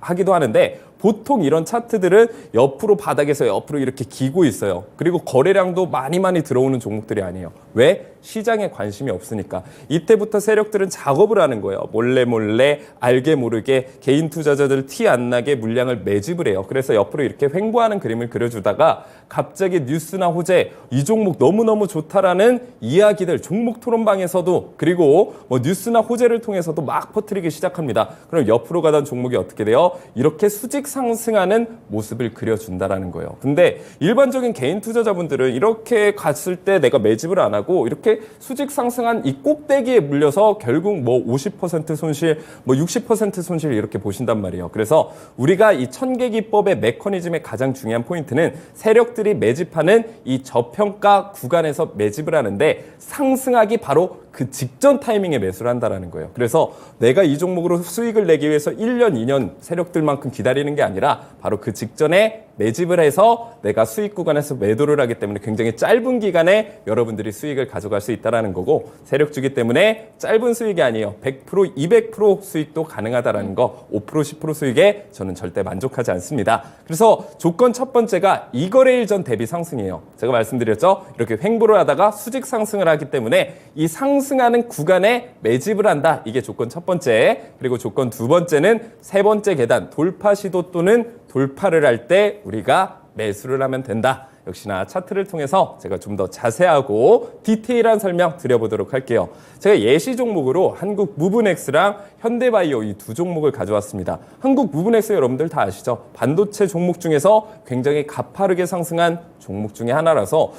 하기도 하는데 보통 이런 차트들은 옆으로 바닥에서 옆으로 이렇게 기고 있어요. 그리고 거래량도 많이 들어오는 종목들이 아니에요. 왜? 시장에 관심이 없으니까. 이때부터 세력들은 작업을 하는 거예요. 몰래 알게 모르게 개인 투자자들 티 안 나게 물량을 매집을 해요. 그래서 옆으로 이렇게 횡보하는 그림을 그려주다가 갑자기 뉴스나 호재 이 종목 너무너무 좋다라는 이야기들 종목 토론방에서도 그리고 뭐 뉴스나 호재를 통해서도 막 퍼뜨리기 시작합니다. 그럼 옆으로 가던 종목이 어떻게 돼요? 이렇게 수직 상승하는 모습을 그려준다라는 거예요. 근데 일반적인 개인 투자자분들은 이렇게 갔을 때 내가 매집을 안 하고 이렇게 수직 상승한 이 꼭대기에 물려서 결국 뭐 50% 손실, 뭐 60% 손실 이렇게 보신단 말이에요. 그래서 우리가 이 천계기법의 메커니즘의 가장 중요한 포인트는 세력들이 매집하는 이 저평가 구간에서 매집을 하는데 상승하기 바로 그 직전 타이밍에 매수를 한다는 거예요. 그래서 내가 이 종목으로 수익을 내기 위해서 1년, 2년 세력들만큼 기다리는 게 아니라 바로 그 직전에 매집을 해서 내가 수익 구간에서 매도를 하기 때문에 굉장히 짧은 기간에 여러분들이 수익을 가져갈 수 있다는 거고 세력주기 때문에 짧은 수익이 아니에요. 100%, 200% 수익도 가능하다는 거 5%, 10% 수익에 저는 절대 만족하지 않습니다. 그래서 조건 첫 번째가 이거래일 전 대비 상승이에요. 제가 말씀드렸죠. 이렇게 횡보를 하다가 수직 상승을 하기 때문에 이 상승하는 구간에 매집을 한다. 이게 조건 첫 번째. 그리고 조건 두 번째는 세 번째 계단 돌파 시도 또는 돌파를 할 때 우리가 매수를 하면 된다. 역시나 차트를 통해서 제가 좀 더 자세하고 디테일한 설명 드려보도록 할게요. 제가 예시 종목으로 한국 무브넥스랑 현대바이오 이 두 종목을 가져왔습니다. 한국 무브넥스 여러분들 다 아시죠? 반도체 종목 중에서 굉장히 가파르게 상승한 종목 중에 하나라서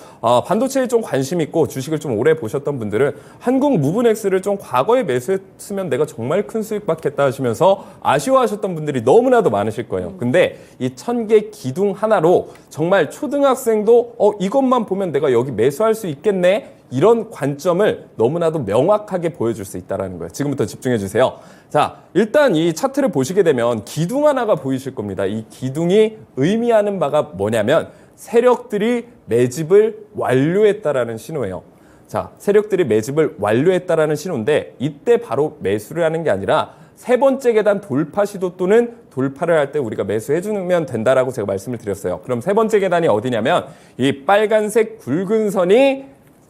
반도체에 좀 관심 있고 주식을 좀 오래 보셨던 분들은 한국 무브넥스를 좀 과거에 매수했으면 내가 정말 큰 수익 받겠다 하시면서 아쉬워하셨던 분들이 너무나도 많으실 거예요. 근데 이 1000개 기둥 하나로 정말 초등학생도 이것만 보면 내가 여기 매수할 수 있겠네 이런 관점을 너무나도 명확하게 보여줄 수 있다는 거예요. 지금부터 집중해 주세요. 자, 일단 이 차트를 보시게 되면 기둥 하나가 보이실 겁니다. 이 기둥이 의미하는 바가 뭐냐면 세력들이 매집을 완료했다라는 신호예요. 자, 세력들이 매집을 완료했다라는 신호인데 이때 바로 매수를 하는 게 아니라 세 번째 계단 돌파 시도 또는 돌파를 할 때 우리가 매수해주면 된다라고 제가 말씀을 드렸어요. 그럼 세 번째 계단이 어디냐면 이 빨간색 굵은 선이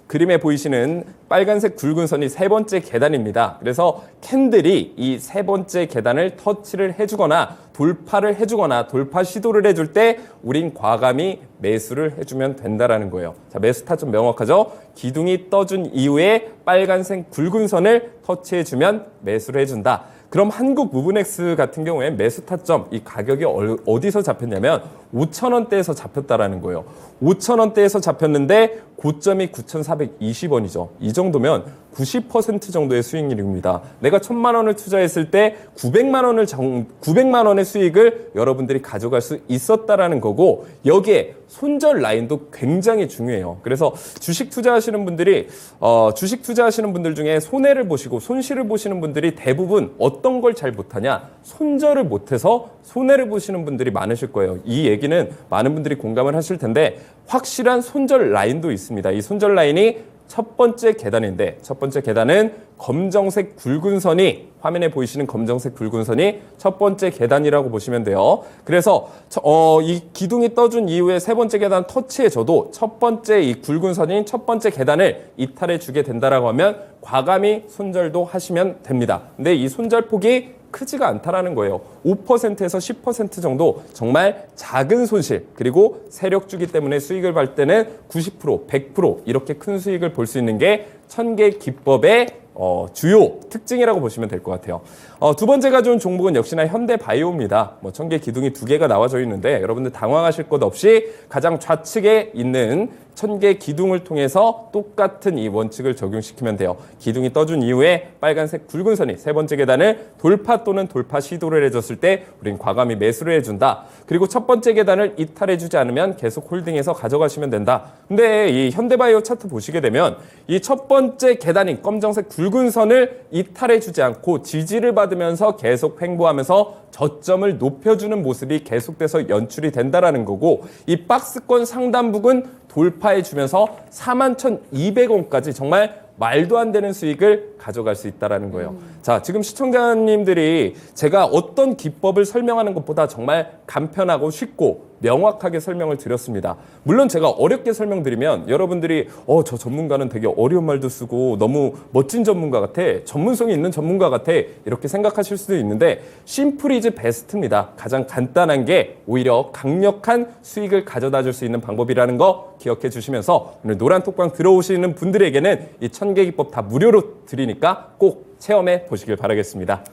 그림에 보이시는 빨간색 굵은 선이 세 번째 계단입니다. 그래서 캔들이 이 세 번째 계단을 터치를 해주거나 돌파를 해주거나 돌파 시도를 해줄 때 우린 과감히 매수를 해주면 된다라는 거예요. 자, 매수 타점 명확하죠? 기둥이 떠준 이후에 빨간색 굵은 선을 터치해주면 매수를 해준다. 그럼 한국 무브넥스 같은 경우에 매수 타점 이 가격이 어디서 잡혔냐면 5,000원대에서 잡혔다라는 거예요. 5,000원대에서 잡혔는데 고점이 9,420원이죠. 이 정도면 90% 정도의 수익률입니다. 내가 1,000만 원을 투자했을 때 900만 원의 수익을 여러분들이 가져갈 수 있었다라는 거고 여기에 손절 라인도 굉장히 중요해요. 그래서 주식 투자하시는 분들 중에 손해를 보시고 손실을 보시는 분들이 대부분 어떤 걸 잘 못하냐? 손절을 못해서 손해를 보시는 분들이 많으실 거예요. 이 얘기는 많은 분들이 공감을 하실 텐데 확실한 손절 라인도 있습니다. 이 손절 라인이 첫 번째 계단인데 첫 번째 계단은 검정색 굵은 선이 화면에 보이시는 검정색 굵은 선이 첫 번째 계단이라고 보시면 돼요. 그래서 이 기둥이 떠준 이후에 세 번째 계단 터치해줘도 첫 번째 이 굵은 선인 첫 번째 계단을 이탈해 주게 된다라고 하면 과감히 손절도 하시면 됩니다. 근데 이 손절폭이 크지가 않다라는 거예요. 5%에서 10% 정도 정말 작은 손실 그리고 세력주기 때문에 수익을 볼 때는 90%, 100% 이렇게 큰 수익을 볼 수 있는 게 1000개 기법의 주요 특징이라고 보시면 될 것 같아요. 두 번째 가져온 종목은 역시나 현대바이오입니다. 1000개 기둥이 2개가 나와져 있는데 여러분들 당황하실 것 없이 가장 좌측에 있는 1000개 기둥을 통해서 똑같은 이 원칙을 적용시키면 돼요. 기둥이 떠준 이후에 빨간색 굵은 선이 세 번째 계단을 돌파 또는 돌파 시도를 해줬을 때 우린 과감히 매수를 해준다. 그리고 첫 번째 계단을 이탈해주지 않으면 계속 홀딩해서 가져가시면 된다. 근데 이 현대바이오 차트 보시게 되면 이 첫 번째 계단인 검정색 굵은 선을 이탈해주지 않고 지지를 받으면서 계속 횡보하면서 저점을 높여주는 모습이 계속돼서 연출이 된다라는 거고 이 박스권 상단 부근 돌파해주면서 41,200원까지 정말 말도 안 되는 수익을 가져갈 수 있다는 거예요. 자, 지금 시청자님들이 제가 어떤 기법을 설명하는 것보다 정말 간편하고 쉽고 명확하게 설명을 드렸습니다. 물론 제가 어렵게 설명드리면 여러분들이 저 전문가는 되게 어려운 말도 쓰고 너무 멋진 전문가 같아, 전문성이 있는 전문가 같아 이렇게 생각하실 수도 있는데 심플 이즈 베스트입니다. 가장 간단한 게 오히려 강력한 수익을 가져다 줄 수 있는 방법이라는 거 기억해 주시면서 오늘 노란톡방 들어오시는 분들에게는 이 1000개 기법 다 무료로 드리니까 꼭 체험해 보시길 바라겠습니다.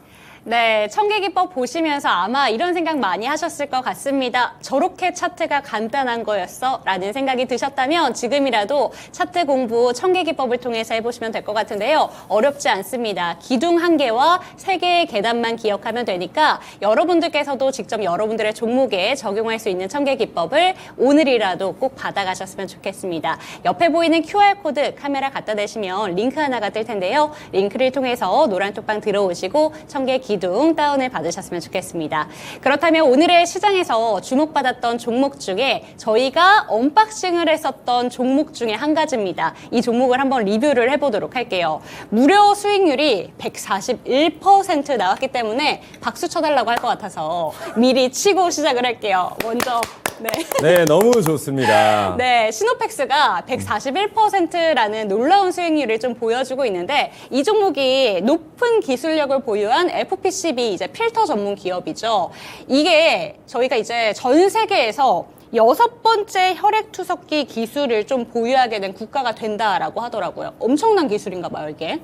네, 청계기법 보시면서 아마 이런 생각 많이 하셨을 것 같습니다. 저렇게 차트가 간단한 거였어? 라는 생각이 드셨다면 지금이라도 차트 공부 청계기법을 통해서 해보시면 될 것 같은데요. 어렵지 않습니다. 기둥 1개와 3개의 계단만 기억하면 되니까 여러분들께서도 직접 여러분들의 종목에 적용할 수 있는 청계기법을 오늘이라도 꼭 받아가셨으면 좋겠습니다. 옆에 보이는 QR코드 카메라 갖다 대시면 링크 하나가 뜰 텐데요. 링크를 통해서 노란톡방 들어오시고 청계 기둥 다운을 받으셨으면 좋겠습니다. 그렇다면 오늘의 시장에서 주목받았던 종목 중에 저희가 언박싱을 했었던 종목 중에 한 가지입니다. 이 종목을 한번 리뷰를 해보도록 할게요. 무려 수익률이 141% 나왔기 때문에 박수 쳐달라고 할 것 같아서 미리 치고 시작을 할게요. 먼저 네, 너무 좋습니다. 네, 시노펙스가 141%라는 놀라운 수익률을 좀 보여주고 있는데 이 종목이 높은 기술력을 보유한 FPCB 이제 필터 전문 기업이죠. 이게 저희가 이제 전 세계에서 6번째 혈액투석기 기술을 좀 보유하게 된 국가가 된다라고 하더라고요. 엄청난 기술인가 봐요, 이게.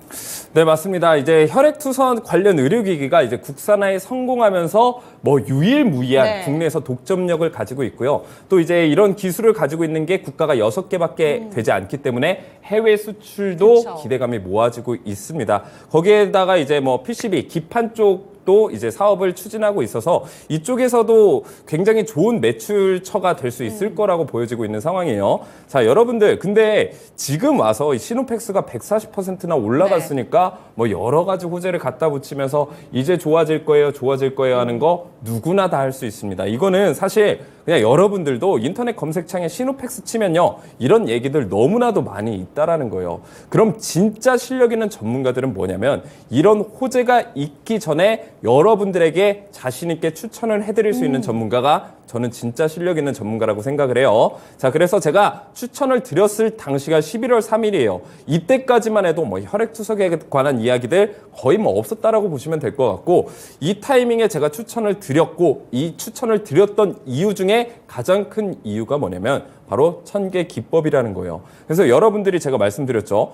네, 맞습니다. 이제 혈액투선 관련 의료기기가 이제 국산화에 성공하면서 유일무이한 네. 국내에서 독점력을 가지고 있고요. 또 이제 이런 기술을 가지고 있는 게 국가가 6개밖에 되지 않기 때문에 해외 수출도 그쵸. 기대감이 모아지고 있습니다. 거기에다가 이제 PCB, 기판 쪽 또 이제 사업을 추진하고 있어서 이쪽에서도 굉장히 좋은 매출처가 될 수 있을 거라고 보여지고 있는 상황이에요. 자, 여러분들 근데 지금 와서 이 시노펙스가 140%나 올라갔으니까 여러 가지 호재를 갖다 붙이면서 이제 좋아질 거예요 하는 거 누구나 다 할 수 있습니다. 이거는 사실 그냥 여러분들도 인터넷 검색창에 시노펙스 치면요, 이런 얘기들 너무나도 많이 있다라는 거예요. 그럼 진짜 실력 있는 전문가들은 뭐냐면 이런 호재가 있기 전에 여러분들에게 자신 있게 추천을 해드릴 수 있는 전문가가 저는 진짜 실력 있는 전문가라고 생각을 해요. 자, 그래서 제가 추천을 드렸을 당시가 11월 3일이에요. 이때까지만 해도 혈액투석에 관한 이야기들 거의 없었다라고 보시면 될 것 같고, 이 타이밍에 제가 추천을 드렸고, 이 추천을 드렸던 이유 중에 가장 큰 이유가 뭐냐면 바로 1000개 기법이라는 거예요. 그래서 여러분들이 제가 말씀드렸죠.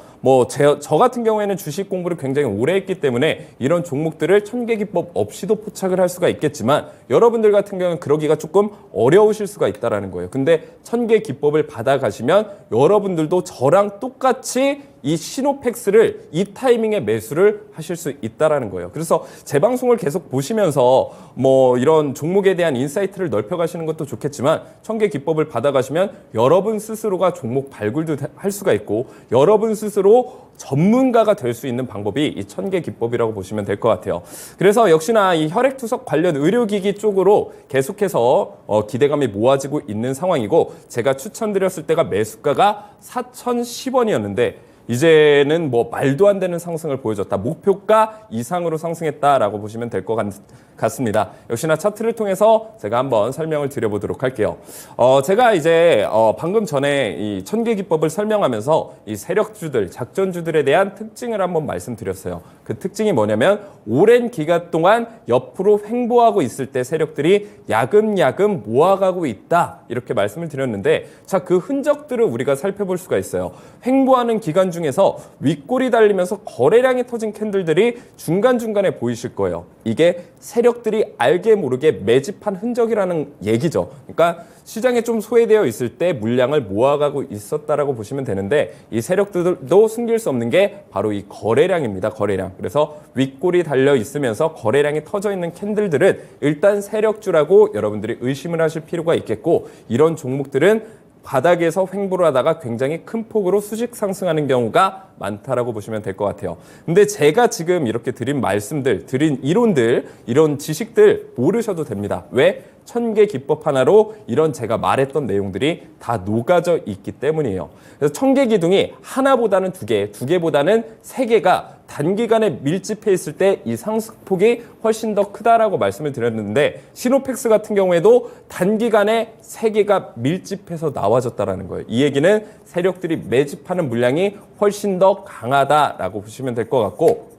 저 같은 경우에는 주식 공부를 굉장히 오래 했기 때문에 이런 종목들을 1000개 기법 없이도 포착을 할 수가 있겠지만 여러분들 같은 경우는 그러기가 조금 어려우실 수가 있다는 거예요. 근데 1000개 기법을 받아가시면 여러분들도 저랑 똑같이 이 시노펙스를 이 타이밍에 매수를 하실 수 있다는 거예요. 그래서 제 방송을 계속 보시면서 이런 종목에 대한 인사이트를 넓혀가시는 것도 좋겠지만 1000개 기법을 받아가시면 여러분 스스로가 종목 발굴도 할 수가 있고 여러분 스스로 전문가가 될 수 있는 방법이 이 1000개 기법이라고 보시면 될 것 같아요. 그래서 역시나 이 혈액투석 관련 의료기기 쪽으로 계속해서 기대감이 모아지고 있는 상황이고, 제가 추천드렸을 때가 매수가가 4,010원이었는데 이제는 말도 안 되는 상승을 보여줬다. 목표가 이상으로 상승했다라고 보시면 될 것 같습니다. 역시나 차트를 통해서 제가 한번 설명을 드려보도록 할게요. 제가 이제 방금 전에 이 1000개 기법을 설명하면서 이 세력주들, 작전주들에 대한 특징을 한번 말씀드렸어요. 그 특징이 뭐냐면 오랜 기간 동안 옆으로 횡보하고 있을 때 세력들이 야금야금 모아가고 있다, 이렇게 말씀을 드렸는데, 자, 그 흔적들을 우리가 살펴볼 수가 있어요. 횡보하는 기간 중에서 윗골이 달리면서 거래량이 터진 캔들들이 중간중간에 보이실 거예요. 이게 세력들이 알게 모르게 매집한 흔적이라는 얘기죠. 그러니까 시장에 좀 소외되어 있을 때 물량을 모아가고 있었다라고 보시면 되는데, 이 세력들도 숨길 수 없는 게 바로 이 거래량입니다. 거래량. 그래서 윗골이 달려 있으면서 거래량이 터져 있는 캔들들은 일단 세력주라고 여러분들이 의심을 하실 필요가 있겠고, 이런 종목들은 바닥에서 횡보를 하다가 굉장히 큰 폭으로 수직 상승하는 경우가 많다라고 보시면 될 것 같아요. 근데 제가 지금 이렇게 드린 말씀들, 드린 이론들, 이런 지식들 모르셔도 됩니다. 왜? 천개 기법 하나로 이런 제가 말했던 내용들이 다 녹아져 있기 때문이에요. 그래서 천개 기둥이 하나보다는 두 개, 두 개보다는 세 개가 단기간에 밀집해 있을 때 이 상승폭이 훨씬 더 크다라고 말씀을 드렸는데 시노펙스 같은 경우에도 단기간에 세 개가 밀집해서 나와졌다라는 거예요. 이 얘기는 세력들이 매집하는 물량이 훨씬 더 강하다라고 보시면 될 것 같고,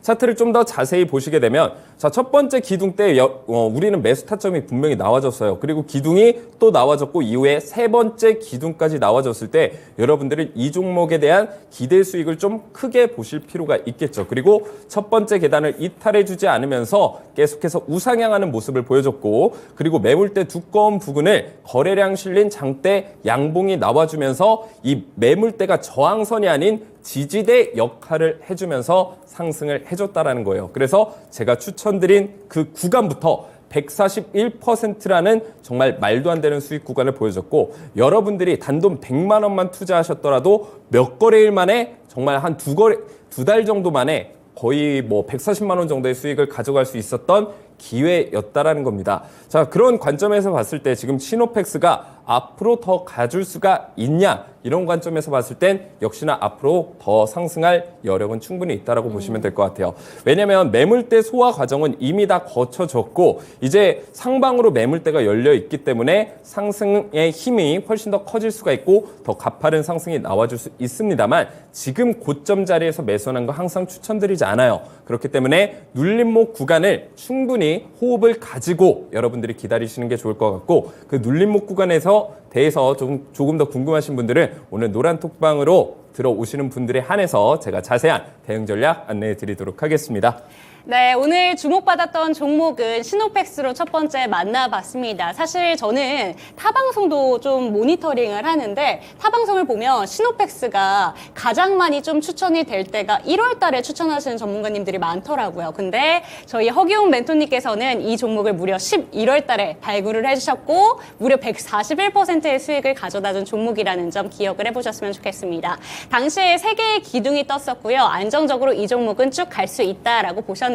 차트를 좀 더 자세히 보시게 되면 자, 첫 번째 기둥 때 우리는 매수 타점이 분명히 나와졌어요. 그리고 기둥이 또 나와졌고 이후에 세 번째 기둥까지 나와졌을 때 여러분들은 이 종목에 대한 기대 수익을 좀 크게 보실 필요가 있겠죠. 그리고 첫 번째 계단을 이탈해주지 않으면서 계속해서 우상향하는 모습을 보여줬고, 그리고 매물대 두꺼운 부근을 거래량 실린 장대 양봉이 나와주면서 이 매물대가 저항선이 아닌 지지대 역할을 해주면서 상승을 해줬다라는 거예요. 그래서 제가 추천드린 그 구간부터 141%라는 정말 말도 안 되는 수익 구간을 보여줬고, 여러분들이 단돈 100만 원만 투자하셨더라도 몇 거래일 만에 정말 한 두 달 정도 만에 거의 뭐 140만 원 정도의 수익을 가져갈 수 있었던 기회였다라는 겁니다. 자, 그런 관점에서 봤을 때 지금 시노펙스가 앞으로 더 가줄 수가 있냐, 이런 관점에서 봤을 땐 역시나 앞으로 더 상승할 여력은 충분히 있다라고 보시면 될 것 같아요. 왜냐하면 매물대 소화 과정은 이미 다 거쳐졌고 이제 상방으로 매물대가 열려 있기 때문에 상승의 힘이 훨씬 더 커질 수가 있고 더 가파른 상승이 나와줄 수 있습니다만, 지금 고점 자리에서 매수하는 거 항상 추천드리지 않아요. 그렇기 때문에 눌림목 구간을 충분히 호흡을 가지고 여러분들이 기다리시는 게 좋을 것 같고, 그 눌림목 구간에서 대해서 조금 더 궁금하신 분들은 오늘 노란톡방으로 들어오시는 분들에 한해서 제가 자세한 대응 전략 안내해 드리도록 하겠습니다. 네, 오늘 주목받았던 종목은 시노펙스로 첫 번째 만나봤습니다. 사실 저는 타방송도 좀 모니터링을 하는데 타방송을 보면 시노펙스가 가장 많이 좀 추천이 될 때가 1월 달에 추천하시는 전문가님들이 많더라고요. 근데 저희 허기웅 멘토님께서는 이 종목을 무려 11월 달에 발굴을 해주셨고 무려 141%의 수익을 가져다준 종목이라는 점 기억을 해보셨으면 좋겠습니다. 당시에 3개의 기둥이 떴었고요. 안정적으로 이 종목은 쭉 갈 수 있다라고 보셨는데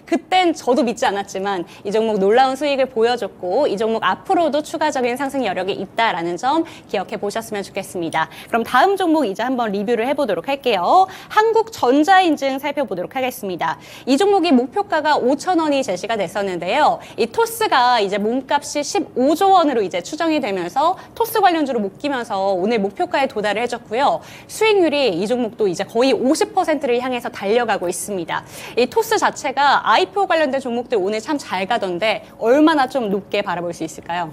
그땐 저도 믿지 않았지만 이 종목 놀라운 수익을 보여줬고 이 종목 앞으로도 추가적인 상승 여력이 있다라는 점 기억해 보셨으면 좋겠습니다. 그럼 다음 종목 이제 한번 리뷰를 해보도록 할게요. 한국전자인증 살펴보도록 하겠습니다. 이 종목이 목표가가 5,000원이 제시가 됐었는데요. 이 토스가 이제 몸값이 15조 원으로 이제 추정이 되면서 토스 관련주로 묶이면서 오늘 목표가에 도달을 해줬고요. 수익률이 이 종목도 이제 거의 50%를 향해서 달려가고 있습니다. 이 토스 자체가 IPO 관련된 종목들 오늘 참 잘 가던데 얼마나 좀 높게 바라볼 수 있을까요?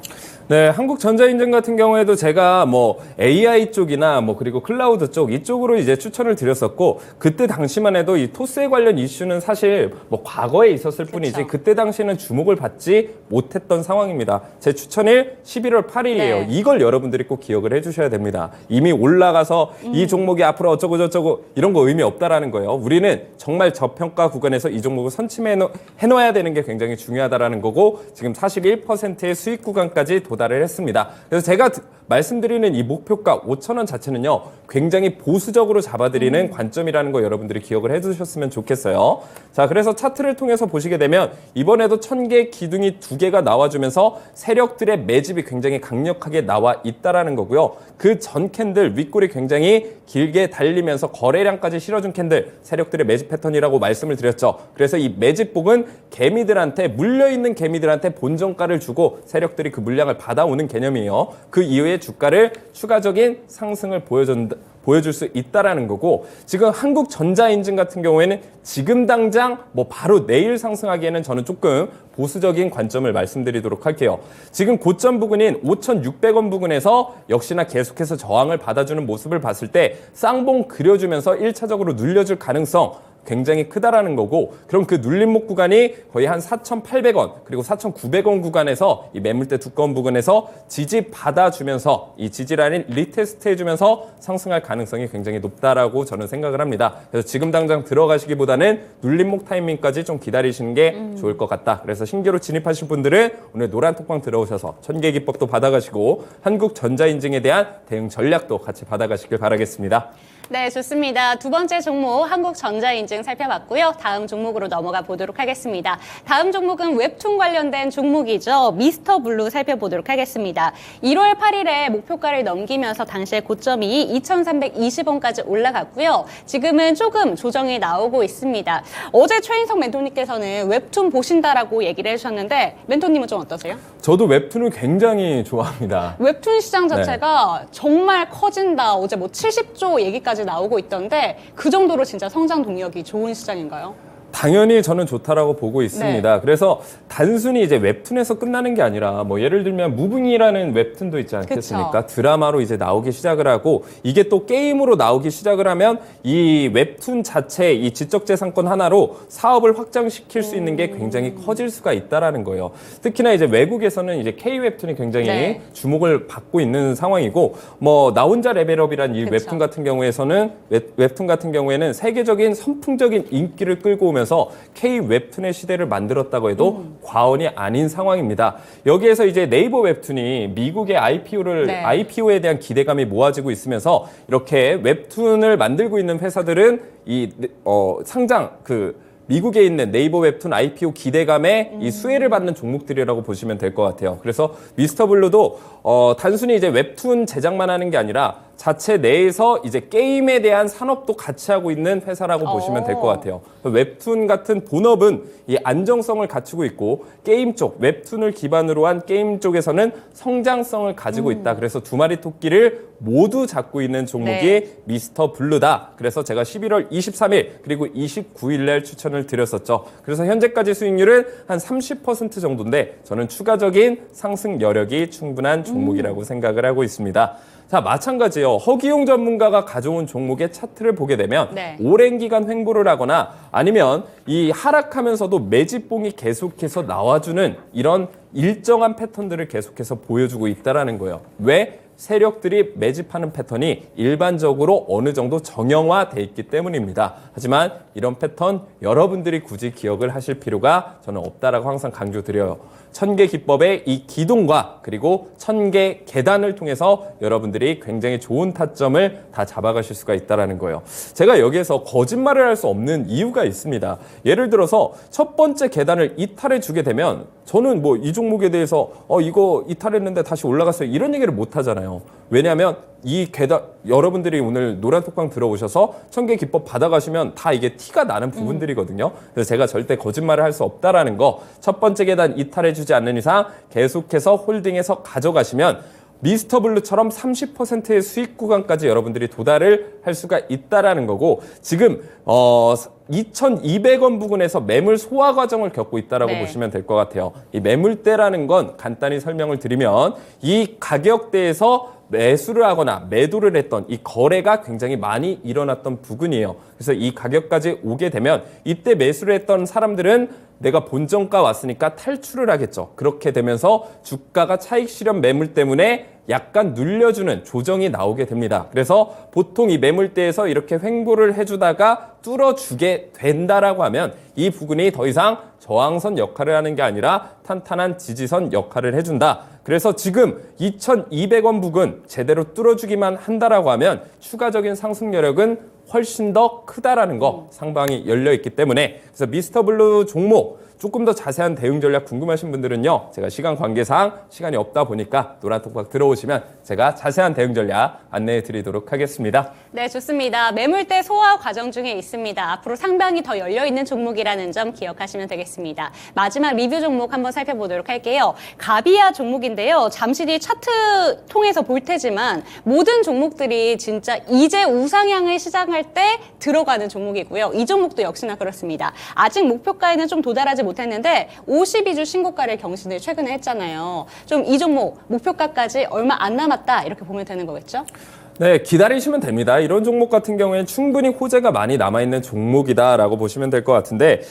네, 한국전자인증 같은 경우에도 제가 뭐 AI 쪽이나 뭐 그리고 클라우드 쪽 이쪽으로 이제 추천을 드렸었고, 그때 당시만 해도 이 토스에 관련 이슈는 사실 뭐 과거에 있었을 뿐이지 그쵸. 그때 당시에는 주목을 받지 못했던 상황입니다. 제 추천일 11월 8일이에요. 네. 이걸 여러분들이 꼭 기억을 해주셔야 됩니다. 이미 올라가서 이 종목이 앞으로 어쩌고 저쩌고 이런 거 의미 없다라는 거예요. 우리는 정말 저평가 구간에서 이 종목을 선침해놓아야 되는 게 굉장히 중요하다라는 거고, 지금 41%의 수익 구간까지 도달을 했습니다. 그래서 제가 말씀드리는 이 목표가 5,000원 자체는요, 굉장히 보수적으로 잡아드리는 관점이라는 거 여러분들이 기억을 해두셨으면 좋겠어요. 자, 그래서 차트를 통해서 보시게 되면 이번에도 1000개 기둥이 2개가 나와주면서 세력들의 매집이 굉장히 강력하게 나와 있다라는 거고요. 그 전 캔들 윗골이 굉장히 길게 달리면서 거래량까지 실어준 캔들, 세력들의 매집 패턴이라고 말씀을 드렸죠. 그래서 이 매집복은 개미들한테, 물려있는 개미들한테 본전가를 주고 세력들이 그 물량을 받아오는 개념이에요. 그 이후에 주가를 추가적인 상승을 보여줄 수 있다라는 거고, 지금 한국전자인증 같은 경우에는 지금 당장 뭐 바로 내일 상승하기에는 저는 조금 보수적인 관점을 말씀드리도록 할게요. 지금 고점 부근인 5,600원 부근에서 역시나 계속해서 저항을 받아주는 모습을 봤을 때 쌍봉 그려주면서 1차적으로 눌려줄 가능성 굉장히 크다라는 거고, 그럼 그 눌림목 구간이 거의 한 4,800원 그리고 4,900원 구간에서 이 매물대 두꺼운 부근에서 지지 받아주면서 이 지지라인 리테스트 해주면서 상승할 가능성이 굉장히 높다라고 저는 생각을 합니다. 그래서 지금 당장 들어가시기보다는 눌림목 타이밍까지 좀 기다리시는 게 좋을 것 같다. 그래서 신규로 진입하실 분들은 오늘 노란톡방 들어오셔서 1000개 기법도 받아가시고 한국전자인증에 대한 대응 전략도 같이 받아가시길 바라겠습니다. 네, 좋습니다. 두 번째 종목 한국전자인증 살펴봤고요. 다음 종목으로 넘어가 보도록 하겠습니다. 다음 종목은 웹툰 관련된 종목이죠. 미스터 블루 살펴보도록 하겠습니다. 1월 8일에 목표가를 넘기면서 당시의 고점이 2,320원까지 올라갔고요. 지금은 조금 조정이 나오고 있습니다. 어제 최인석 멘토님께서는 웹툰 보신다라고 얘기를 해주셨는데 멘토님은 좀 어떠세요? 저도 웹툰을 굉장히 좋아합니다. 웹툰 시장 자체가 정말 커진다. 어제 뭐 70조 얘기까지 나오고 있던데 그 정도로 진짜 성장 동력이 좋은 시장인가요? 당연히 저는 좋다라고 보고 있습니다. 네. 그래서 단순히 이제 웹툰에서 끝나는 게 아니라 뭐 예를 들면 무빙이라는 웹툰도 있지 않겠습니까? 그쵸. 드라마로 이제 나오기 시작을 하고 이게 또 게임으로 나오기 시작을 하면 이 웹툰 자체 이 지적재산권 하나로 사업을 확장시킬 수 있는 게 굉장히 커질 수가 있다라는 거예요. 특히나 이제 외국에서는 이제 K 웹툰이 굉장히 네. 주목을 받고 있는 상황이고 뭐 나 혼자 레벨업이란 이 그쵸. 웹툰 같은 경우에서는 웹툰 같은 경우에는 세계적인 선풍적인 인기를 끌고 오면서 K 웹툰의 시대를 만들었다고 해도 과언이 아닌 상황입니다. 여기에서 이제 네이버 웹툰이 미국의 네. IPO에 대한 기대감이 모아지고 있으면서 이렇게 웹툰을 만들고 있는 회사들은 상장 미국에 있는 네이버 웹툰 IPO 기대감에 이 수혜를 받는 종목들이라고 보시면 될 것 같아요. 그래서 미스터 블루도 단순히 이제 웹툰 제작만 하는 게 아니라 자체 내에서 이제 게임에 대한 산업도 같이 하고 있는 회사라고 보시면 될 것 같아요. 웹툰 같은 본업은 이 안정성을 갖추고 있고 게임 쪽, 웹툰을 기반으로 한 게임 쪽에서는 성장성을 가지고 있다. 그래서 두 마리 토끼를 모두 잡고 있는 종목이 네. 미스터 블루다. 그래서 제가 11월 23일 그리고 29일 날 추천을 드렸었죠. 그래서 현재까지 수익률은 한 30% 정도인데 저는 추가적인 상승 여력이 충분한 종목이라고 생각을 하고 있습니다. 자, 마찬가지요. 허기용 전문가가 가져온 종목의 차트를 보게 되면 네. 오랜 기간 횡보를 하거나 아니면 이 하락하면서도 매집봉이 계속해서 나와주는 이런 일정한 패턴들을 계속해서 보여주고 있다는 거예요. 왜? 세력들이 매집하는 패턴이 일반적으로 어느 정도 정형화돼 있기 때문입니다. 하지만 이런 패턴 여러분들이 굳이 기억을 하실 필요가 저는 없다라고 항상 강조드려요. 1000개 기법의 이 기둥과 그리고 1000개 계단을 통해서 여러분들이 굉장히 좋은 타점을 다 잡아가실 수가 있다는 거예요. 제가 여기에서 거짓말을 할 수 없는 이유가 있습니다. 예를 들어서 첫 번째 계단을 이탈해 주게 되면 저는 뭐 이 종목에 대해서 이거 이탈했는데 다시 올라갔어요. 이런 얘기를 못 하잖아요. 왜냐하면 이 계단 여러분들이 오늘 노란 톡방 들어오셔서 1000개 기법 받아가시면 다 이게 티가 나는 부분들이거든요. 그래서 제가 절대 거짓말을 할 수 없다라는 거. 첫 번째 계단 이탈해주지 않는 이상 계속해서 홀딩해서 가져가시면 미스터 블루처럼 30%의 수익 구간까지 여러분들이 도달을 할 수가 있다라는 거고 지금 2,200원 부근에서 매물 소화 과정을 겪고 있다라고 네. 보시면 될 것 같아요. 이 매물대라는 건 간단히 설명을 드리면 이 가격대에서 매수를 하거나 매도를 했던 이 거래가 굉장히 많이 일어났던 부근이에요. 그래서 이 가격까지 오게 되면 이때 매수를 했던 사람들은 내가 본정가 왔으니까 탈출을 하겠죠. 그렇게 되면서 주가가 차익 실현 매물 때문에 약간 눌려주는 조정이 나오게 됩니다. 그래서 보통 이 매물대에서 이렇게 횡보를 해주다가 뚫어주게 된다라고 하면 이 부분이 더 이상 저항선 역할을 하는 게 아니라 탄탄한 지지선 역할을 해준다. 그래서 지금 2,200원 부근 제대로 뚫어주기만 한다라고 하면 추가적인 상승 여력은 훨씬 더 크다라는 거 상방이 열려 있기 때문에 그래서 미스터 블루 종목 조금 더 자세한 대응 전략 궁금하신 분들은요. 제가 시간 관계상 시간이 없다 보니까 노란톡박 들어오시면 제가 자세한 대응 전략 안내해 드리도록 하겠습니다. 네, 좋습니다. 매물대 소화 과정 중에 있습니다. 앞으로 상방이 더 열려있는 종목이라는 점 기억하시면 되겠습니다. 마지막 리뷰 종목 한번 살펴보도록 할게요. 가비아 종목인데요. 잠시 뒤 차트 통해서 볼 테지만 모든 종목들이 진짜 이제 우상향을 시작할 때 들어가는 종목이고요. 이 종목도 역시나 그렇습니다. 아직 목표가에는 좀 도달하지 못했는데 52주 신고가를 경신을 최근에 했잖아요. 좀 이 종목 목표가까지 얼마 안 남았다 이렇게 보면 되는 거겠죠? 네, 기다리시면 됩니다. 이런 종목 같은 경우에는 충분히 호재가 많이 남아있는 종목이다라고 보시면 될 것 같은데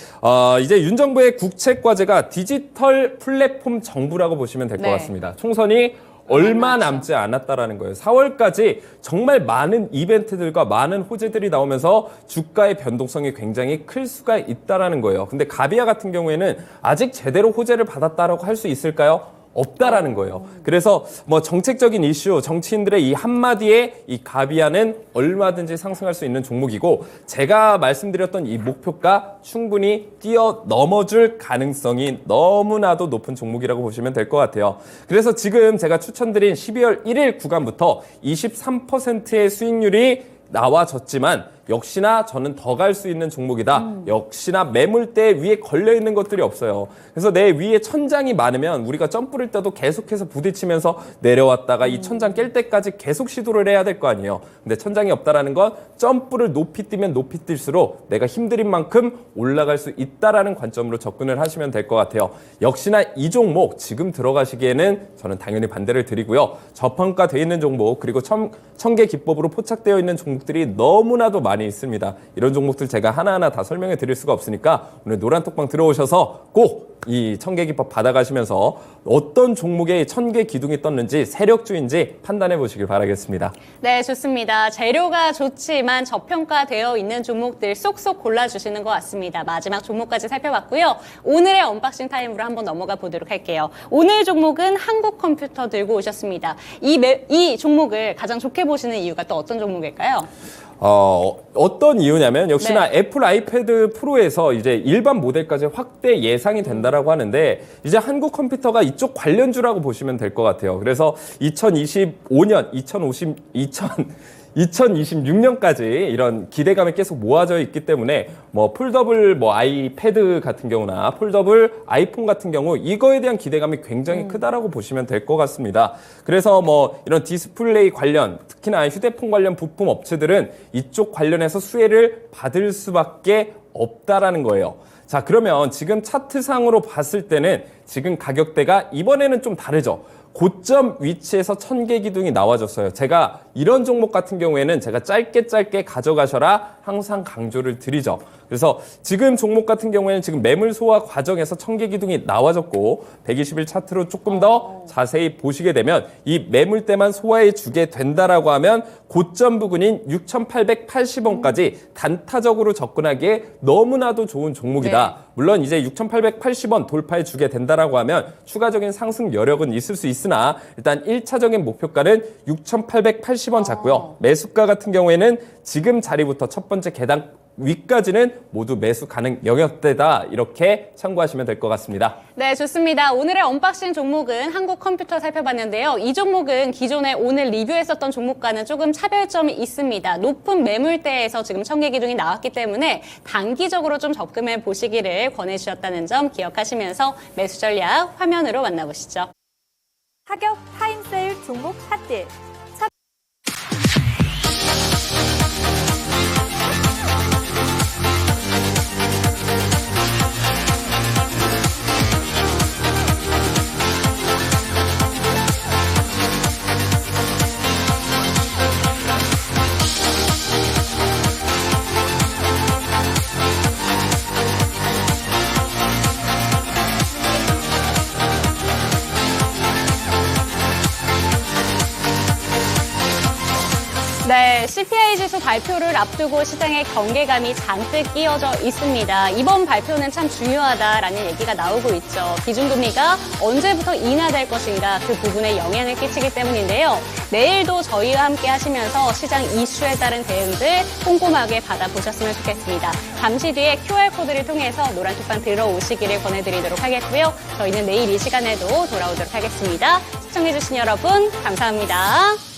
이제 윤 정부의 국책과제가 디지털 플랫폼 정부라고 보시면 될 것 네. 같습니다. 총선이 얼마 남지 않았다라는 거예요. 4월까지 정말 많은 이벤트들과 많은 호재들이 나오면서 주가의 변동성이 굉장히 클 수가 있다라는 거예요. 근데 가비아 같은 경우에는 아직 제대로 호재를 받았다라고 할 수 있을까요? 없다라는 거예요. 그래서 뭐 정책적인 이슈, 정치인들의 이 한마디에 이 가비안은 얼마든지 상승할 수 있는 종목이고 제가 말씀드렸던 이 목표가 충분히 뛰어넘어줄 가능성이 너무나도 높은 종목이라고 보시면 될 것 같아요. 그래서 지금 제가 추천드린 12월 1일 구간부터 23%의 수익률이 나와졌지만 역시나 저는 더 갈 수 있는 종목이다. 역시나 매물대 위에 걸려있는 것들이 없어요. 그래서 내 위에 천장이 많으면 우리가 점프를 떠도 계속해서 부딪히면서 내려왔다가 이 천장 깰 때까지 계속 시도를 해야 될 거 아니에요. 근데 천장이 없다라는 건 점프를 높이 뛰면 높이 뛸수록 내가 힘들인 만큼 올라갈 수 있다라는 관점으로 접근을 하시면 될 것 같아요. 역시나 이 종목 지금 들어가시기에는 저는 당연히 반대를 드리고요. 저평가되어 있는 종목 그리고 천개 기법으로 포착되어 있는 종목들이 너무나도 많이 있습니다. 이런 종목들 제가 하나하나 다 설명해 드릴 수가 없으니까 오늘 노란톡방 들어오셔서 꼭 이 천개 기법 받아가시면서 어떤 종목에 천개 기둥이 떴는지 세력주인지 판단해 보시길 바라겠습니다. 네, 좋습니다. 재료가 좋지만 저평가되어 있는 종목들 쏙쏙 골라주시는 것 같습니다. 마지막 종목까지 살펴봤고요. 오늘의 언박싱 타임으로 한번 넘어가 보도록 할게요. 오늘 종목은 한국컴퓨터 들고 오셨습니다. 이 종목을 가장 좋게 보시는 이유가 또 어떤 종목일까요? 어떤 이유냐면 역시나 애플 아이패드 프로에서 이제 일반 모델까지 확대 예상이 된다라고 하는데 이제 한국 컴퓨터가 이쪽 관련주라고 보시면 될 것 같아요. 그래서 2025년, 2026년까지 이런 기대감이 계속 모아져 있기 때문에 뭐 폴더블 뭐 아이패드 같은 경우나 폴더블 아이폰 같은 경우 이거에 대한 기대감이 굉장히 크다라고 보시면 될 것 같습니다. 그래서 뭐 이런 디스플레이 관련 특히나 휴대폰 관련 부품 업체들은 이쪽 관련해서 수혜를 받을 수밖에 없다라는 거예요. 자, 그러면 지금 차트상으로 봤을 때는 지금 가격대가 이번에는 좀 다르죠. 고점 위치에서 천개 기둥이 나와줬어요. 제가 이런 종목 같은 경우에는 제가 짧게 가져가셔라 항상 강조를 드리죠. 그래서 지금 종목 같은 경우에는 지금 매물 소화 과정에서 천개 기둥이 나와졌고 120일 차트로 조금 더 자세히 보시게 되면 이 매물대만 소화해 주게 된다라고 하면 고점 부근인 6,880원까지 단타적으로 접근하기에 너무나도 좋은 종목이다. 네. 물론 이제 6,880원 돌파해 주게 된다라고 하면 추가적인 상승 여력은 있을 수 있으나 일단 1차적인 목표가는 6,880원 잡고요. 매수가 같은 경우에는 지금 자리부터 첫 번째 계단 위까지는 모두 매수 가능 영역대다 이렇게 참고하시면 될 것 같습니다. 네, 좋습니다. 오늘의 언박싱 종목은 한국 컴퓨터 살펴봤는데요. 이 종목은 기존에 오늘 리뷰했었던 종목과는 조금 차별점이 있습니다. 높은 매물대에서 지금 천개 기둥이 나왔기 때문에 단기적으로 좀 접근해 보시기를 권해주셨다는 점 기억하시면서 매수 전략 화면으로 만나보시죠. 하격 타임세일 종목 핫딜. 네, CPI 지수 발표를 앞두고 시장에 경계감이 잔뜩 끼어져 있습니다. 이번 발표는 참 중요하다라는 얘기가 나오고 있죠. 기준금리가 언제부터 인하될 것인가 그 부분에 영향을 끼치기 때문인데요. 내일도 저희와 함께 하시면서 시장 이슈에 따른 대응들 꼼꼼하게 받아보셨으면 좋겠습니다. 잠시 뒤에 QR코드를 통해서 노란톡방 들어오시기를 권해드리도록 하겠고요. 저희는 내일 이 시간에도 돌아오도록 하겠습니다. 시청해주신 여러분 감사합니다.